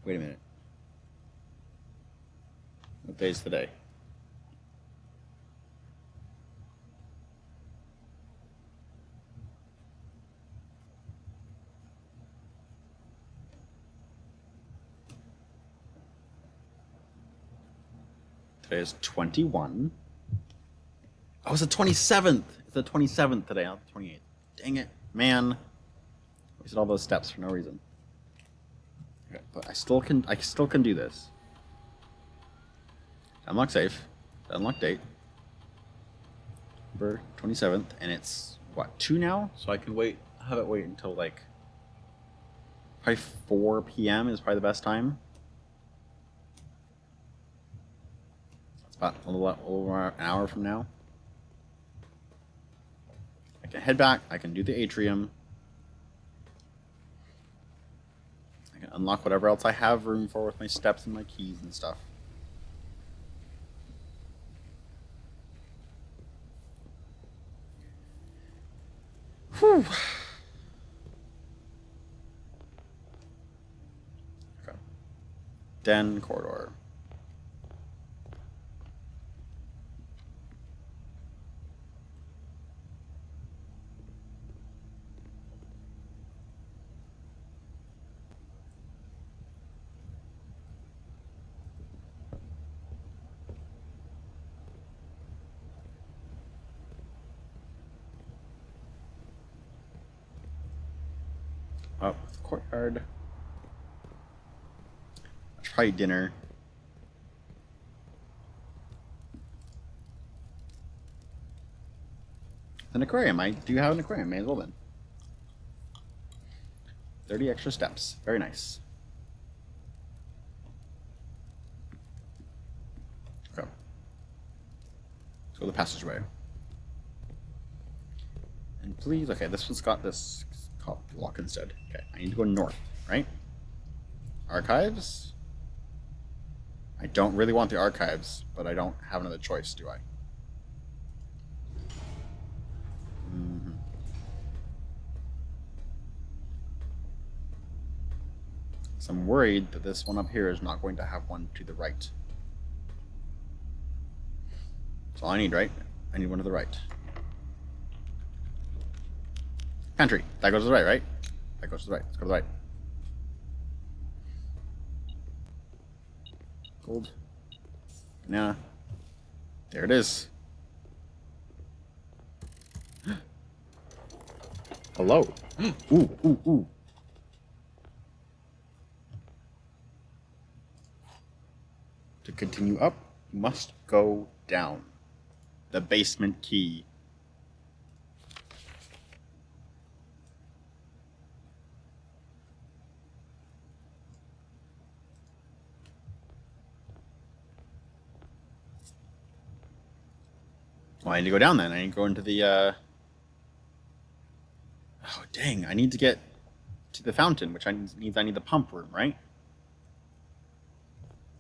Wait a minute. What day is today? Today is 21. Oh, it's the 27th. It's the 27th today, not the 28th. Dang it, man. Wasted all those steps for no reason. Okay, but I still can do this. Unlock safe. Unlock date. November 27th, and it's what, 2 now? So I can have it wait until like probably 4 p.m. is probably the best time. It's about a little over an hour from now. I can head back. I can do the atrium. I can unlock whatever else I have room for with my steps and my keys and stuff. Whew. Okay. Den corridor. Oh, courtyard. Try dinner. An aquarium. I do have an aquarium. May as well then. 30 extra steps. Very nice. Let's go the passageway. And please, okay, this one's got this lock instead. Okay, I need to go north, right? Archives? I don't really want the archives, but I don't have another choice, do I? Mm-hmm. So I'm worried that this one up here is not going to have one to the right. That's all I need, right? I need one to the right. Pantry. That goes to the right, right? That goes to the right. Let's go to the right. Gold. Banana. There it is. Hello. Ooh, ooh, ooh. To continue up, you must go down. The basement key. Well, I need to go down then. I need to go into the, Oh, dang. I need to get to the fountain, which means I need the pump room, right?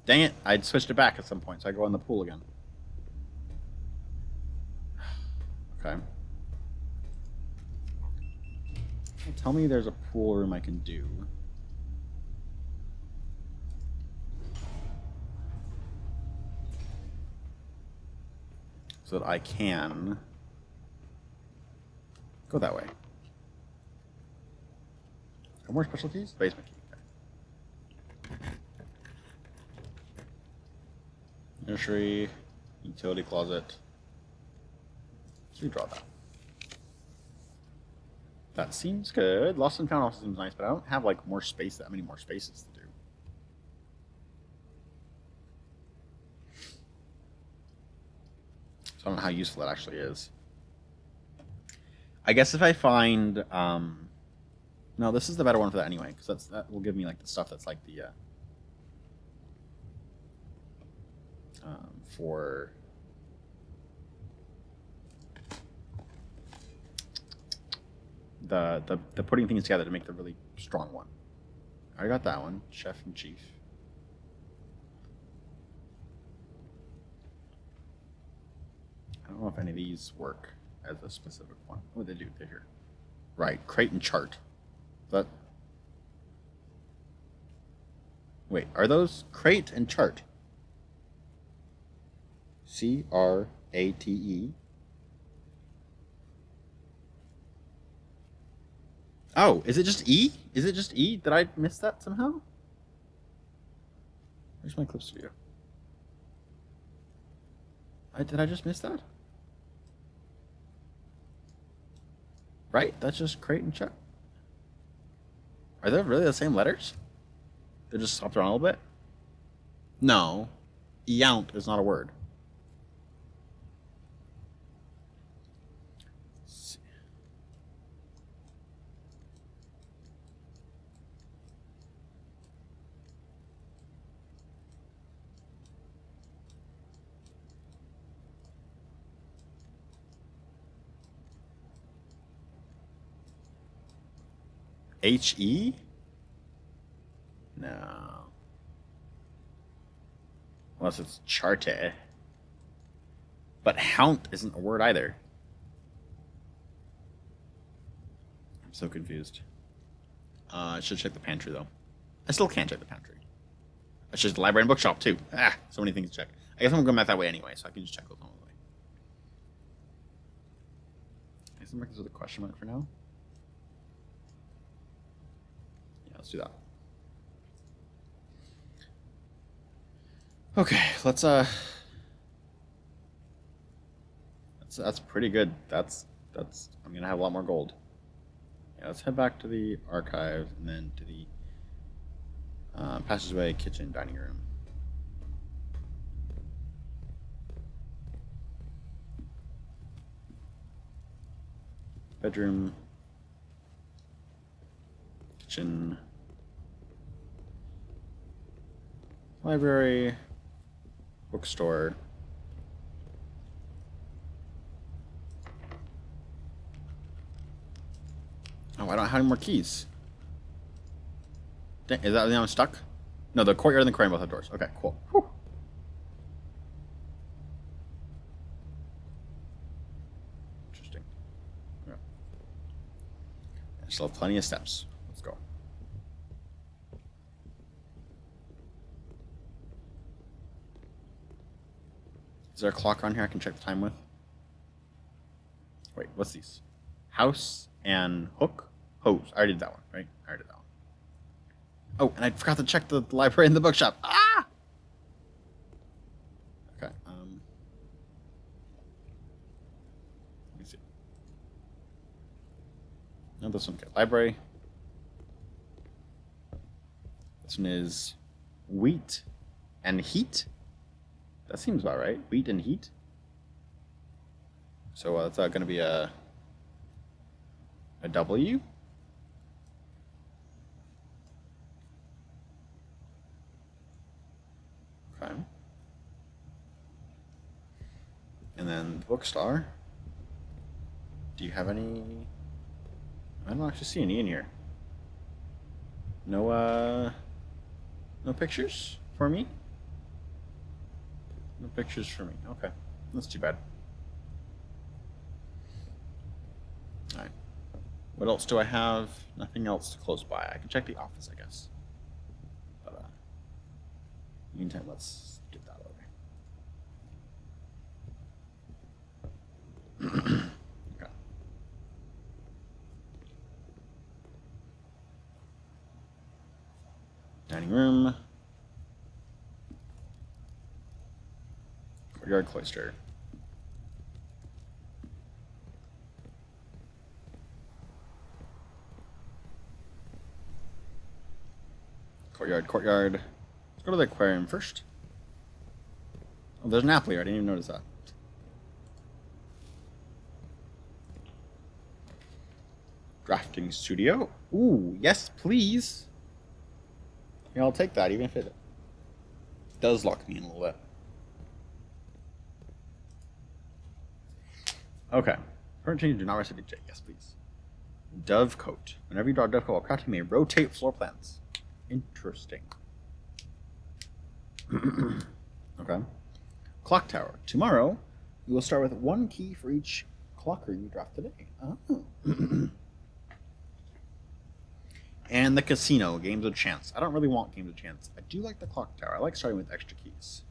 Dang it. I'd switched it back at some point, so I go in the pool again. Okay. Well, tell me there's a pool room I can do. So that I can go that way. No more special keys? Basement key. Okay. Nursery, utility closet. Redraw that. That seems good. Lost and found also seems nice, but I don't have like more space, that many more spaces to do. So I don't know how useful that actually is. I guess if I find no, this is the better one for that anyway, because that will give me like the stuff that's like the for the putting things together to make the really strong one. I got that one, Chef in Chief. I don't know if any of these work as a specific one. Oh, they do. They're here. Right, crate and chart. But wait, are those crate and chart? CRATE. Oh, is it just E? Is it just E? Did I miss that somehow? Where's my clip studio? Did I just miss that? Right? That's just crate and chart. Are they really the same letters? They're just swapped around a little bit? No. Yount is not a word. HE? No. Unless it's charte. But haunt isn't a word either. I'm so confused. I should check the pantry though. I still can't check the pantry. I should check the library and bookshop too. Ah, so many things to check. I guess I'm going back that way anyway, so I can just check those on the way. I guess I'm mark this with a question mark for now. Yeah, let's do that. Okay, let's that's pretty good. That's I'm gonna have a lot more gold. Yeah, let's head back to the archive and then to the passageway, kitchen, dining room. Bedroom, kitchen, library, bookstore, Oh, I don't have any more keys. Dang, is that the I'm stuck? No, the courtyard and the crane both have doors. Okay, cool. Whew. Interesting. Yeah. I still have plenty of steps. Let's go. Is there a clock on here I can check the time with? Wait, what's these? House and hook? Hose. I already did that one, right? I already did that one. Oh, and I forgot to check the library and the bookshop. Ah! Okay. Let me see. No, this one. Okay. Library. This one is wheat and heat. That seems about right. Wheat and heat. So that's going to be a W. Okay. And then the bookstore. Do you have any? I don't actually see any in here. No pictures for me? No pictures for me. Okay. That's too bad. Alright. What else do I have? Nothing else close by. I can check the office, I guess. But, meantime, let's get that over. Okay. Dining room. Courtyard cloister. Courtyard. Let's go to the aquarium first. Oh, there's an apple here. I didn't even notice that. Drafting studio. Ooh, yes, please. Yeah, I'll take that, even if it does lock me in a little bit. Okay. Current change, do not rest at DJ. Yes, please. Dove coat. Whenever you draw a dove coat while crafting, may rotate floor plans. Interesting. Okay. Clock tower. Tomorrow, you will start with one key for each clocker you draft today. Oh. And the casino. Games of chance. I don't really want games of chance. I do like the clock tower. I like starting with extra keys.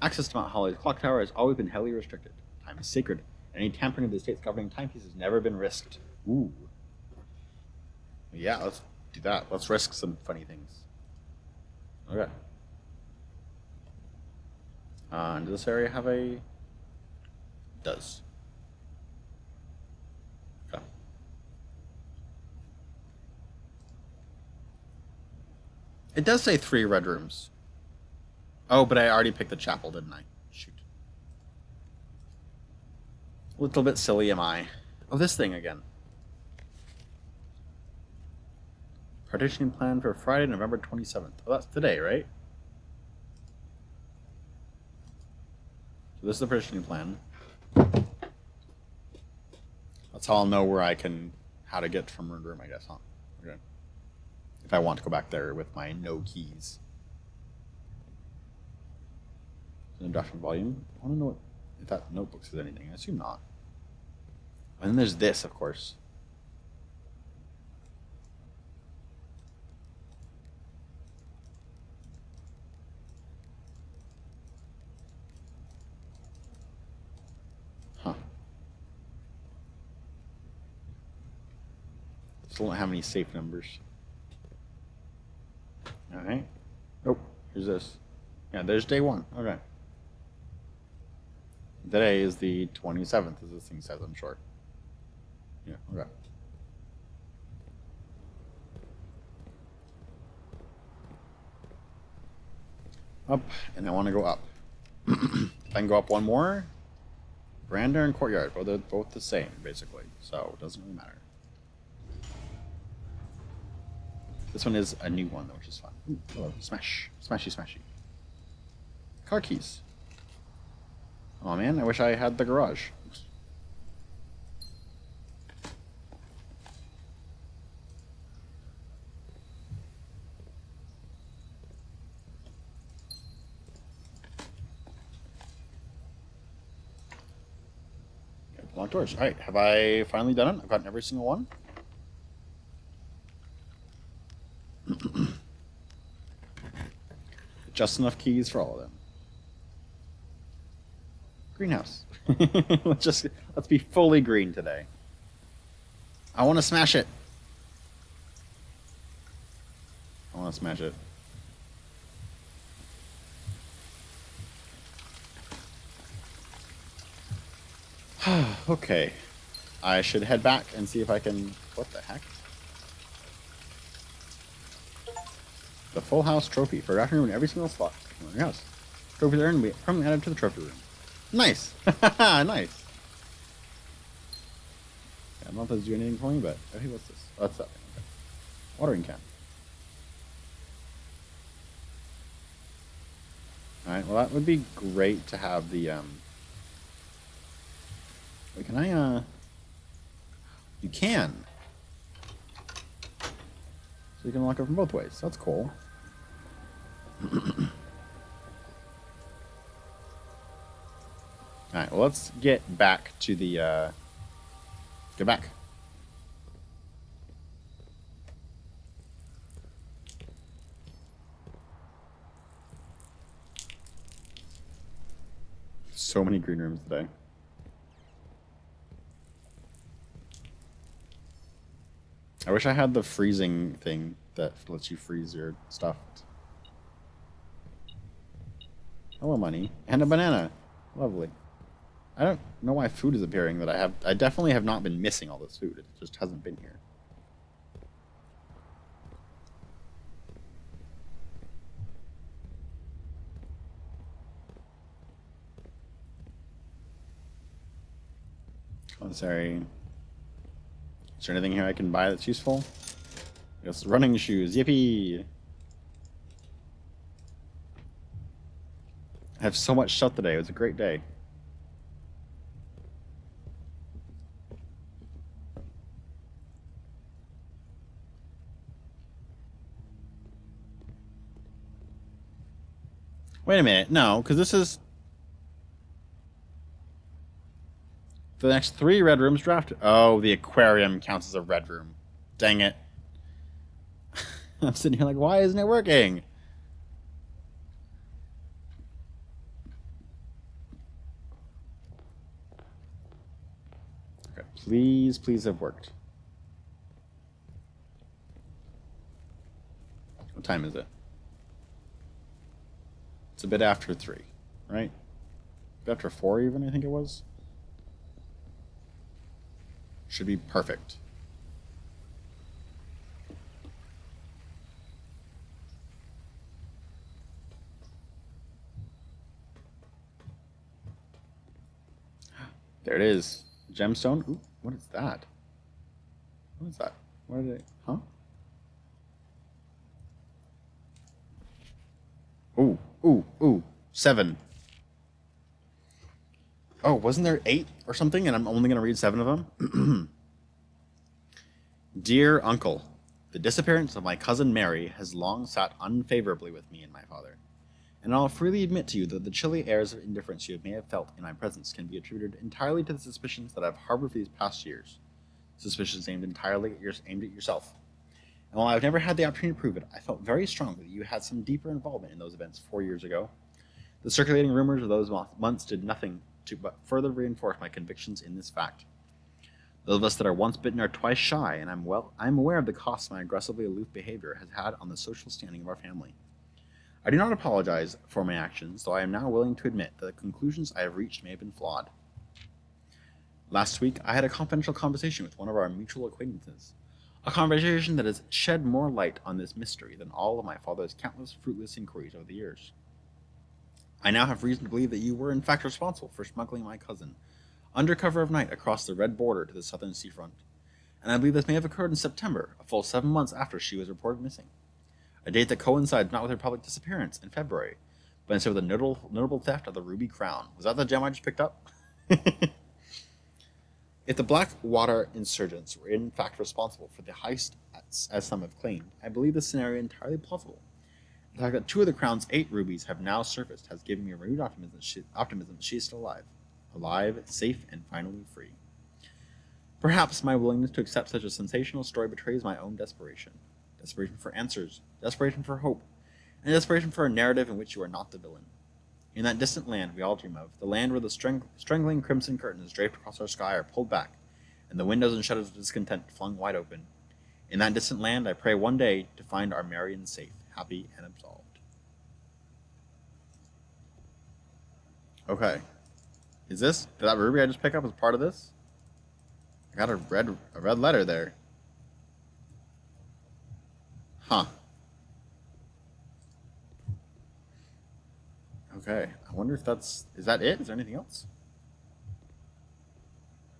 Access to Mount Holly's clock tower has always been heavily restricted. Time is sacred. Any tampering of the estate's governing timepiece has never been risked. Ooh. Yeah, let's do that. Let's risk some funny things. Okay. Does this area have a... It does. Okay. It does say 3 red rooms. Oh, but I already picked the chapel, didn't I? Shoot. A little bit silly am I. Oh, this thing again. Partitioning plan for Friday, November 27th. Oh, that's today, right? So this is the partitioning plan. That's how I'll know where I can... How to get from room to room, I guess, huh? Okay. If I want to go back there with my no keys. Induction volume. I want to know if that notebook says anything. I assume not. And then there's this, of course. Huh. Still don't have any safe numbers. Alright. Oh, here's this. Yeah, there's day 1. Okay. Today is the 27th, as this thing says, I'm sure. Yeah, okay. Up, and I want to go up. If I can go up one more, veranda and courtyard, well, they're both the same, basically, so it doesn't really matter. This one is a new one, which is fun. Ooh, hello. Smash. Smashy, smashy. Car keys. Oh man, I wish I had the garage. Locked doors. All right, have I finally done it? I've gotten every single one. Just enough keys for all of them. Greenhouse. Let's be fully green today. I want to smash it. I want to smash it. Okay. I should head back and see if I can... What the heck? The Full House Trophy. For afternoon in every single slot in your house. Trophies earned will be permanently added to the trophy room. Nice! Nice! I don't know if this is doing anything for me, but... Oh, hey, what's this? Oh, that's that thing. Okay. Watering can. Alright, well that would be great to have the, Wait, can I, You can! So you can lock it from both ways. That's cool. Alright, well let's get back to the, Get back. So many green rooms today. I wish I had the freezing thing that lets you freeze your stuff. Hello, money. And a banana. Lovely. I don't know why food is appearing that I have. I definitely have not been missing all this food. It just hasn't been here. Oh, sorry. Is there anything here I can buy that's useful? Yes, running shoes. Yippee! I have so much stuff today. It was a great day. Wait a minute. No, because this is... The next 3 red rooms drafted. Oh, the aquarium counts as a red room. Dang it. I'm sitting here like, why isn't it working? Okay, please, please have worked. What time is it? It's a bit after 3, right? A bit after 4 even, I think it was. Should be perfect. There it is. Gemstone. Ooh, what is that? What is that? What are they? Huh? Ooh, ooh, ooh. 7. Oh, wasn't there 8 or something? And I'm only going to read 7 of them? Dear Uncle, the disappearance of my cousin Mary has long sat unfavorably with me and my father, and I'll freely admit to you that the chilly airs of indifference you may have felt in my presence can be attributed entirely to the suspicions that I've harbored for these past years. Suspicions aimed entirely aimed at yourself. And while I've never had the opportunity to prove it, I felt very strongly that you had some deeper involvement in those events 4 years ago. The circulating rumors of those months did nothing to but further reinforce my convictions in this fact. Those of us that are once bitten are twice shy, and I'm aware of the cost my aggressively aloof behavior has had on the social standing of our family. I do not apologize for my actions, though I am now willing to admit that the conclusions I have reached may have been flawed. Last week, I had a confidential conversation with one of our mutual acquaintances, a conversation that has shed more light on this mystery than all of my father's countless fruitless inquiries over the years. I now have reason to believe that you were in fact responsible for smuggling my cousin, under cover of night, across the red border to the southern seafront, and I believe this may have occurred in September, a full 7 months after she was reported missing. A date that coincides not with her public disappearance in February, but instead with the notable theft of the ruby crown. Was that the gem I just picked up? If the Blackwater insurgents were in fact responsible for the heist, as some have claimed, I believe this scenario entirely plausible. The fact that 2 of the crown's 8 rubies have now surfaced has given me renewed optimism that she is still alive. Alive, safe, and finally free. Perhaps my willingness to accept such a sensational story betrays my own desperation. Desperation for answers, desperation for hope, and desperation for a narrative in which you are not the villain. In that distant land we all dream of, the land where the strangling crimson curtains draped across our sky are pulled back, and the windows and shutters of discontent flung wide open. In that distant land I pray one day to find our Marion safe, happy, and absolved. Okay. Did that ruby I just pick up as part of this? I got a red letter there. Huh. Okay. I wonder if is that it? Is there anything else?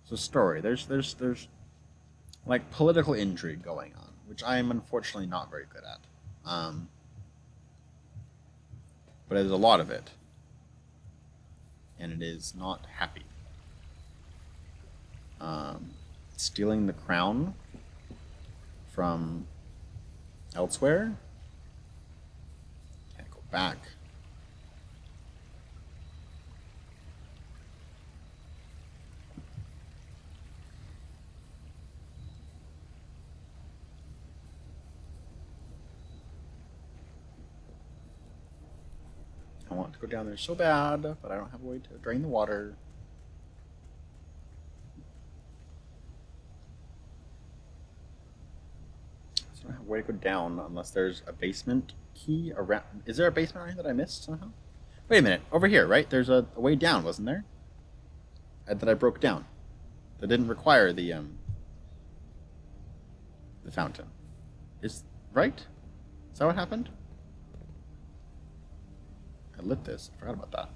It's a story. There's like political intrigue going on, which I am unfortunately not very good at. But there's a lot of it. And it is not happy. Stealing the crown from elsewhere. Can't go back. I want to go down there so bad, but I don't have a way to drain the water. So I don't have a way to go down unless there's a basement key around. Is there a basement around here that I missed somehow? Wait a minute, over here, right? There's a way down, wasn't there? That I broke down. That didn't require the fountain. Right? Is that what happened? I lit this. I forgot about that.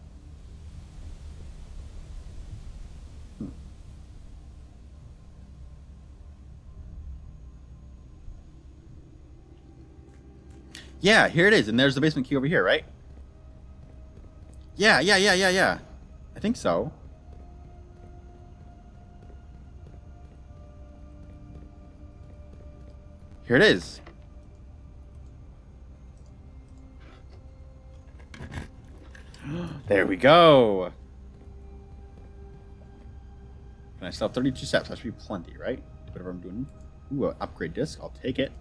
Yeah, here it is. And there's the basement key over here, right? Yeah. I think so. Here it is. There we go. And I still have 32 steps. That should be plenty, right? Whatever I'm doing. Ooh, an upgrade disc. I'll take it.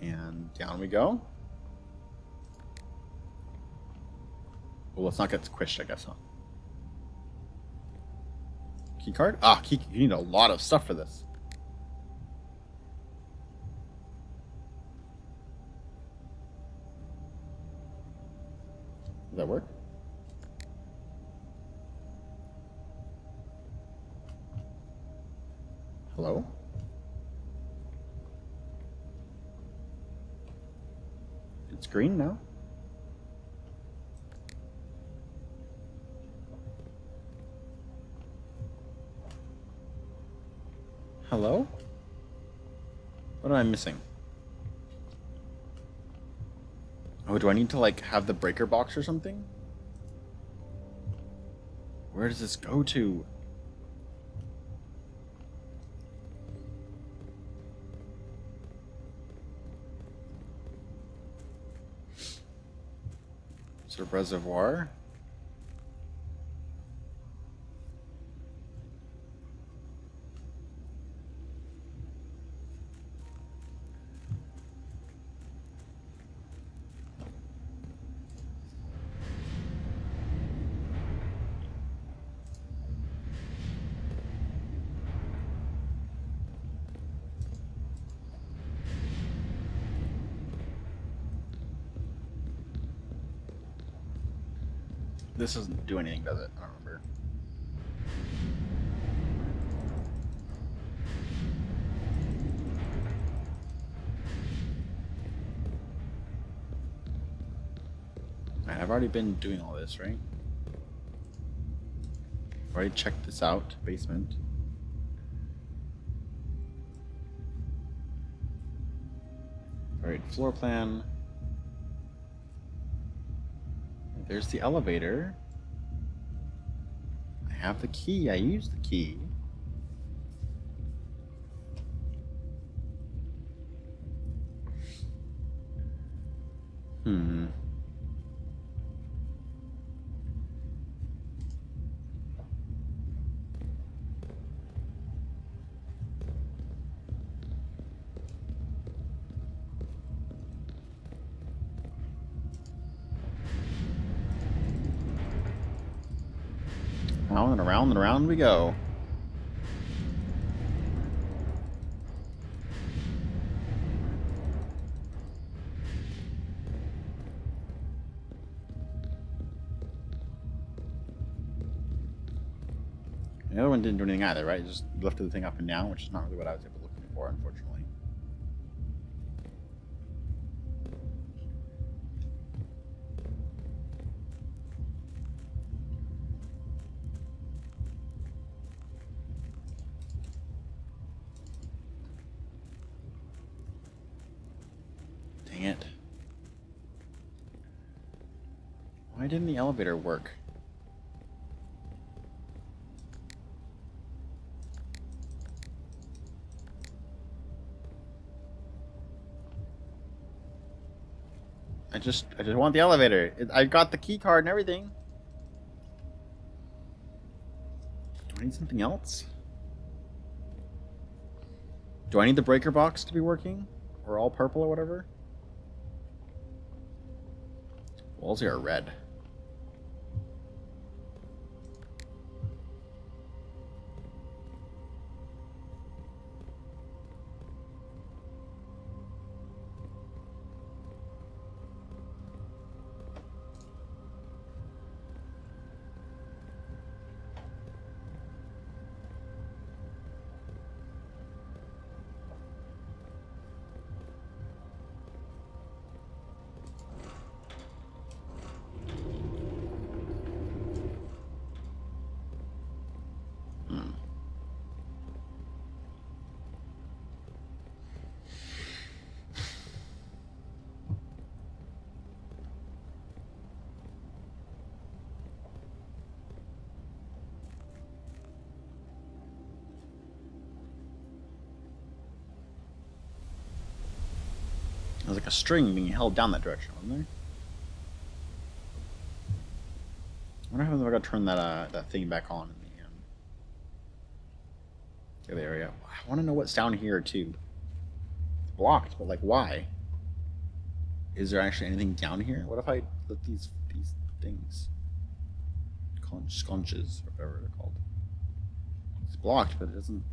And down we go. Well, let's not get squished, I guess, huh? Key card? Ah, you need a lot of stuff for this. Does that work? Hello? It's green now. Hello? What am I missing? Oh, do I need to, like, have the breaker box or something? Where does this go to? Sort of reservoir? This doesn't do anything, does it? I don't remember. Right, I've already been doing all this, right? I've already checked this out. Basement. Alright, floor plan. There's the elevator. I have the key. I used the key. Round and around and around we go. The other one didn't do anything either, right? Just lifted the thing up and down, which is not really what I was looking for, unfortunately. Dang it. Why didn't the elevator work? I just want the elevator. I got the key card and everything. Do I need something else? Do I need the breaker box to be working? Or all purple or whatever? Walls here are red. There's like a string being held down that direction, wasn't there? I wonder how I got to turn that thing back on in the area. I want to know what's down here too. It's blocked, but like why? Is there actually anything down here? What if I let these things, scunches or whatever they're called? It's blocked, but it doesn't.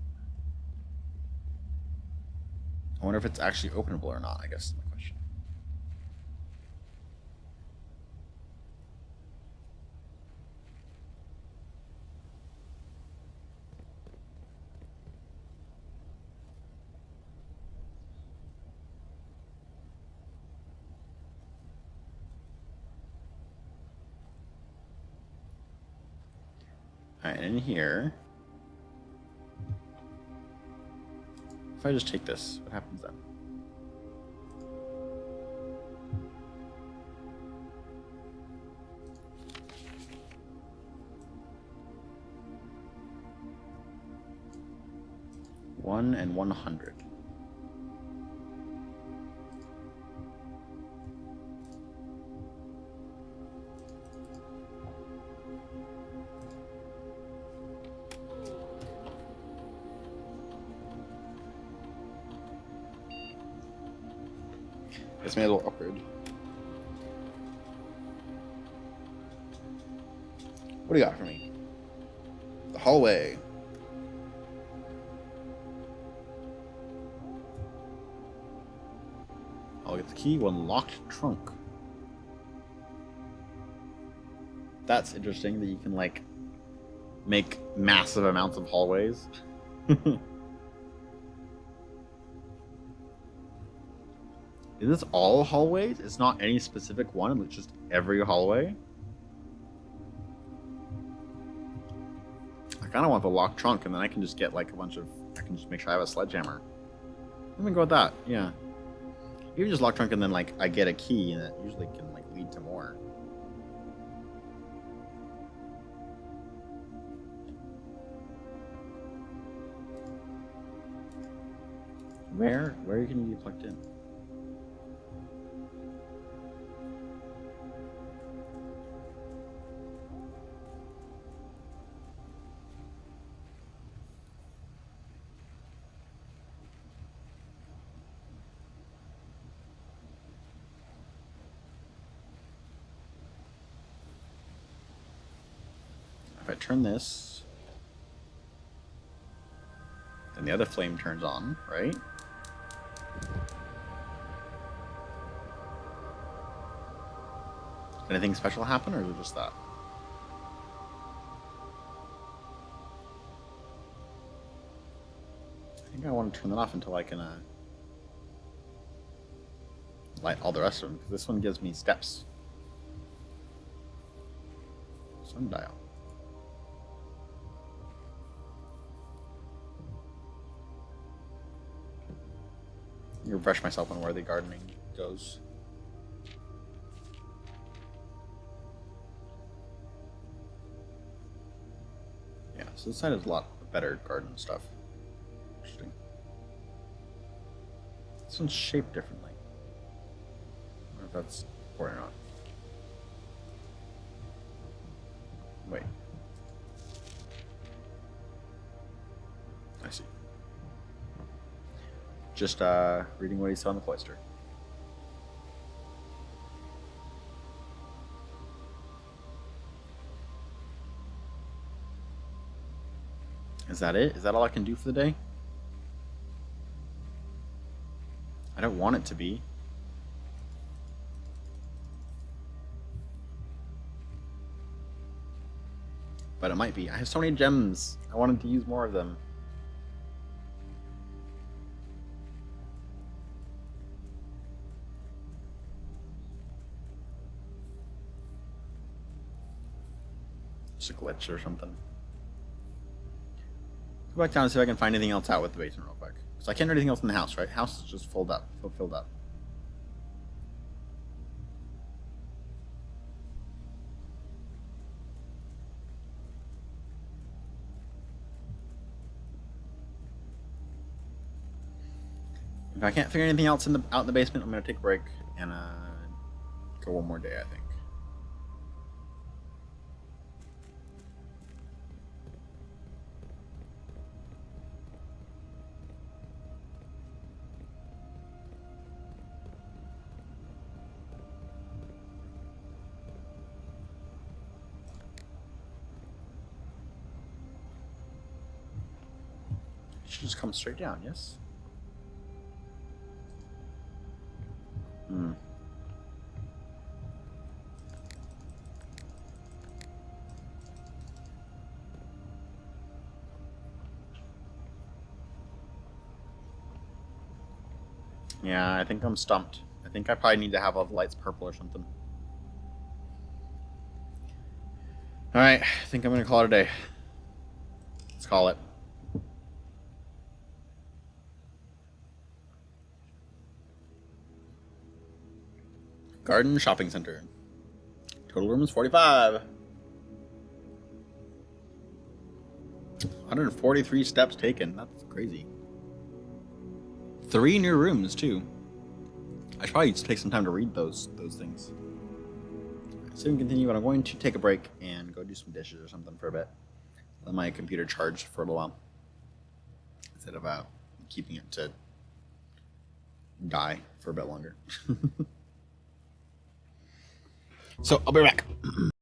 I wonder if it's actually openable or not. I guess is my question. All right, in here. If I just take this, what happens then? One and 100. It's made a little upgrade. What do you got for me? The hallway. I'll get the key. One locked trunk. That's interesting that you can like make massive amounts of hallways. Is this all hallways? It's not any specific one, it's just every hallway? I kinda want the locked trunk and then I can just get like a bunch of... I can just make sure I have a sledgehammer. Let me go with that, yeah. Even just locked trunk and then like I get a key and it usually can like lead to more. Where can you be plugged in? If I turn this, then the other flame turns on, right? Did anything special happen, or is it just that? I think I want to turn that off until I can light all the rest of them, because this one gives me steps. Sundial. Refresh myself on where the gardening goes. Yeah, so this side has a lot better garden stuff. Interesting. This one's shaped differently. I don't know if that's important or not. Wait. I see. Just reading what he saw in the cloister. Is that it? Is that all I can do for the day? I don't want it to be. But it might be. I have so many gems. I wanted to use more of them. It's a glitch or something. Go back down and see if I can find anything else out with the basement real quick. Because I can't do anything else in the house, right? House is just filled up. Filled up. If I can't figure anything else out in the basement, I'm gonna take a break and go one more day, I think. It should just come straight down, yes? Hmm. Yeah, I think I'm stumped. I think I probably need to have all the lights purple or something. Alright, I think I'm gonna call it a day. Let's call it. Garden Shopping Center. Total room is 45. 143 steps taken. That's crazy. 3 new rooms too. I should probably just take some time to read those things. So we can continue, but I'm going to take a break and go do some dishes or something for a bit. Let my computer charge for a little while instead of keeping it to die for a bit longer. So I'll be back.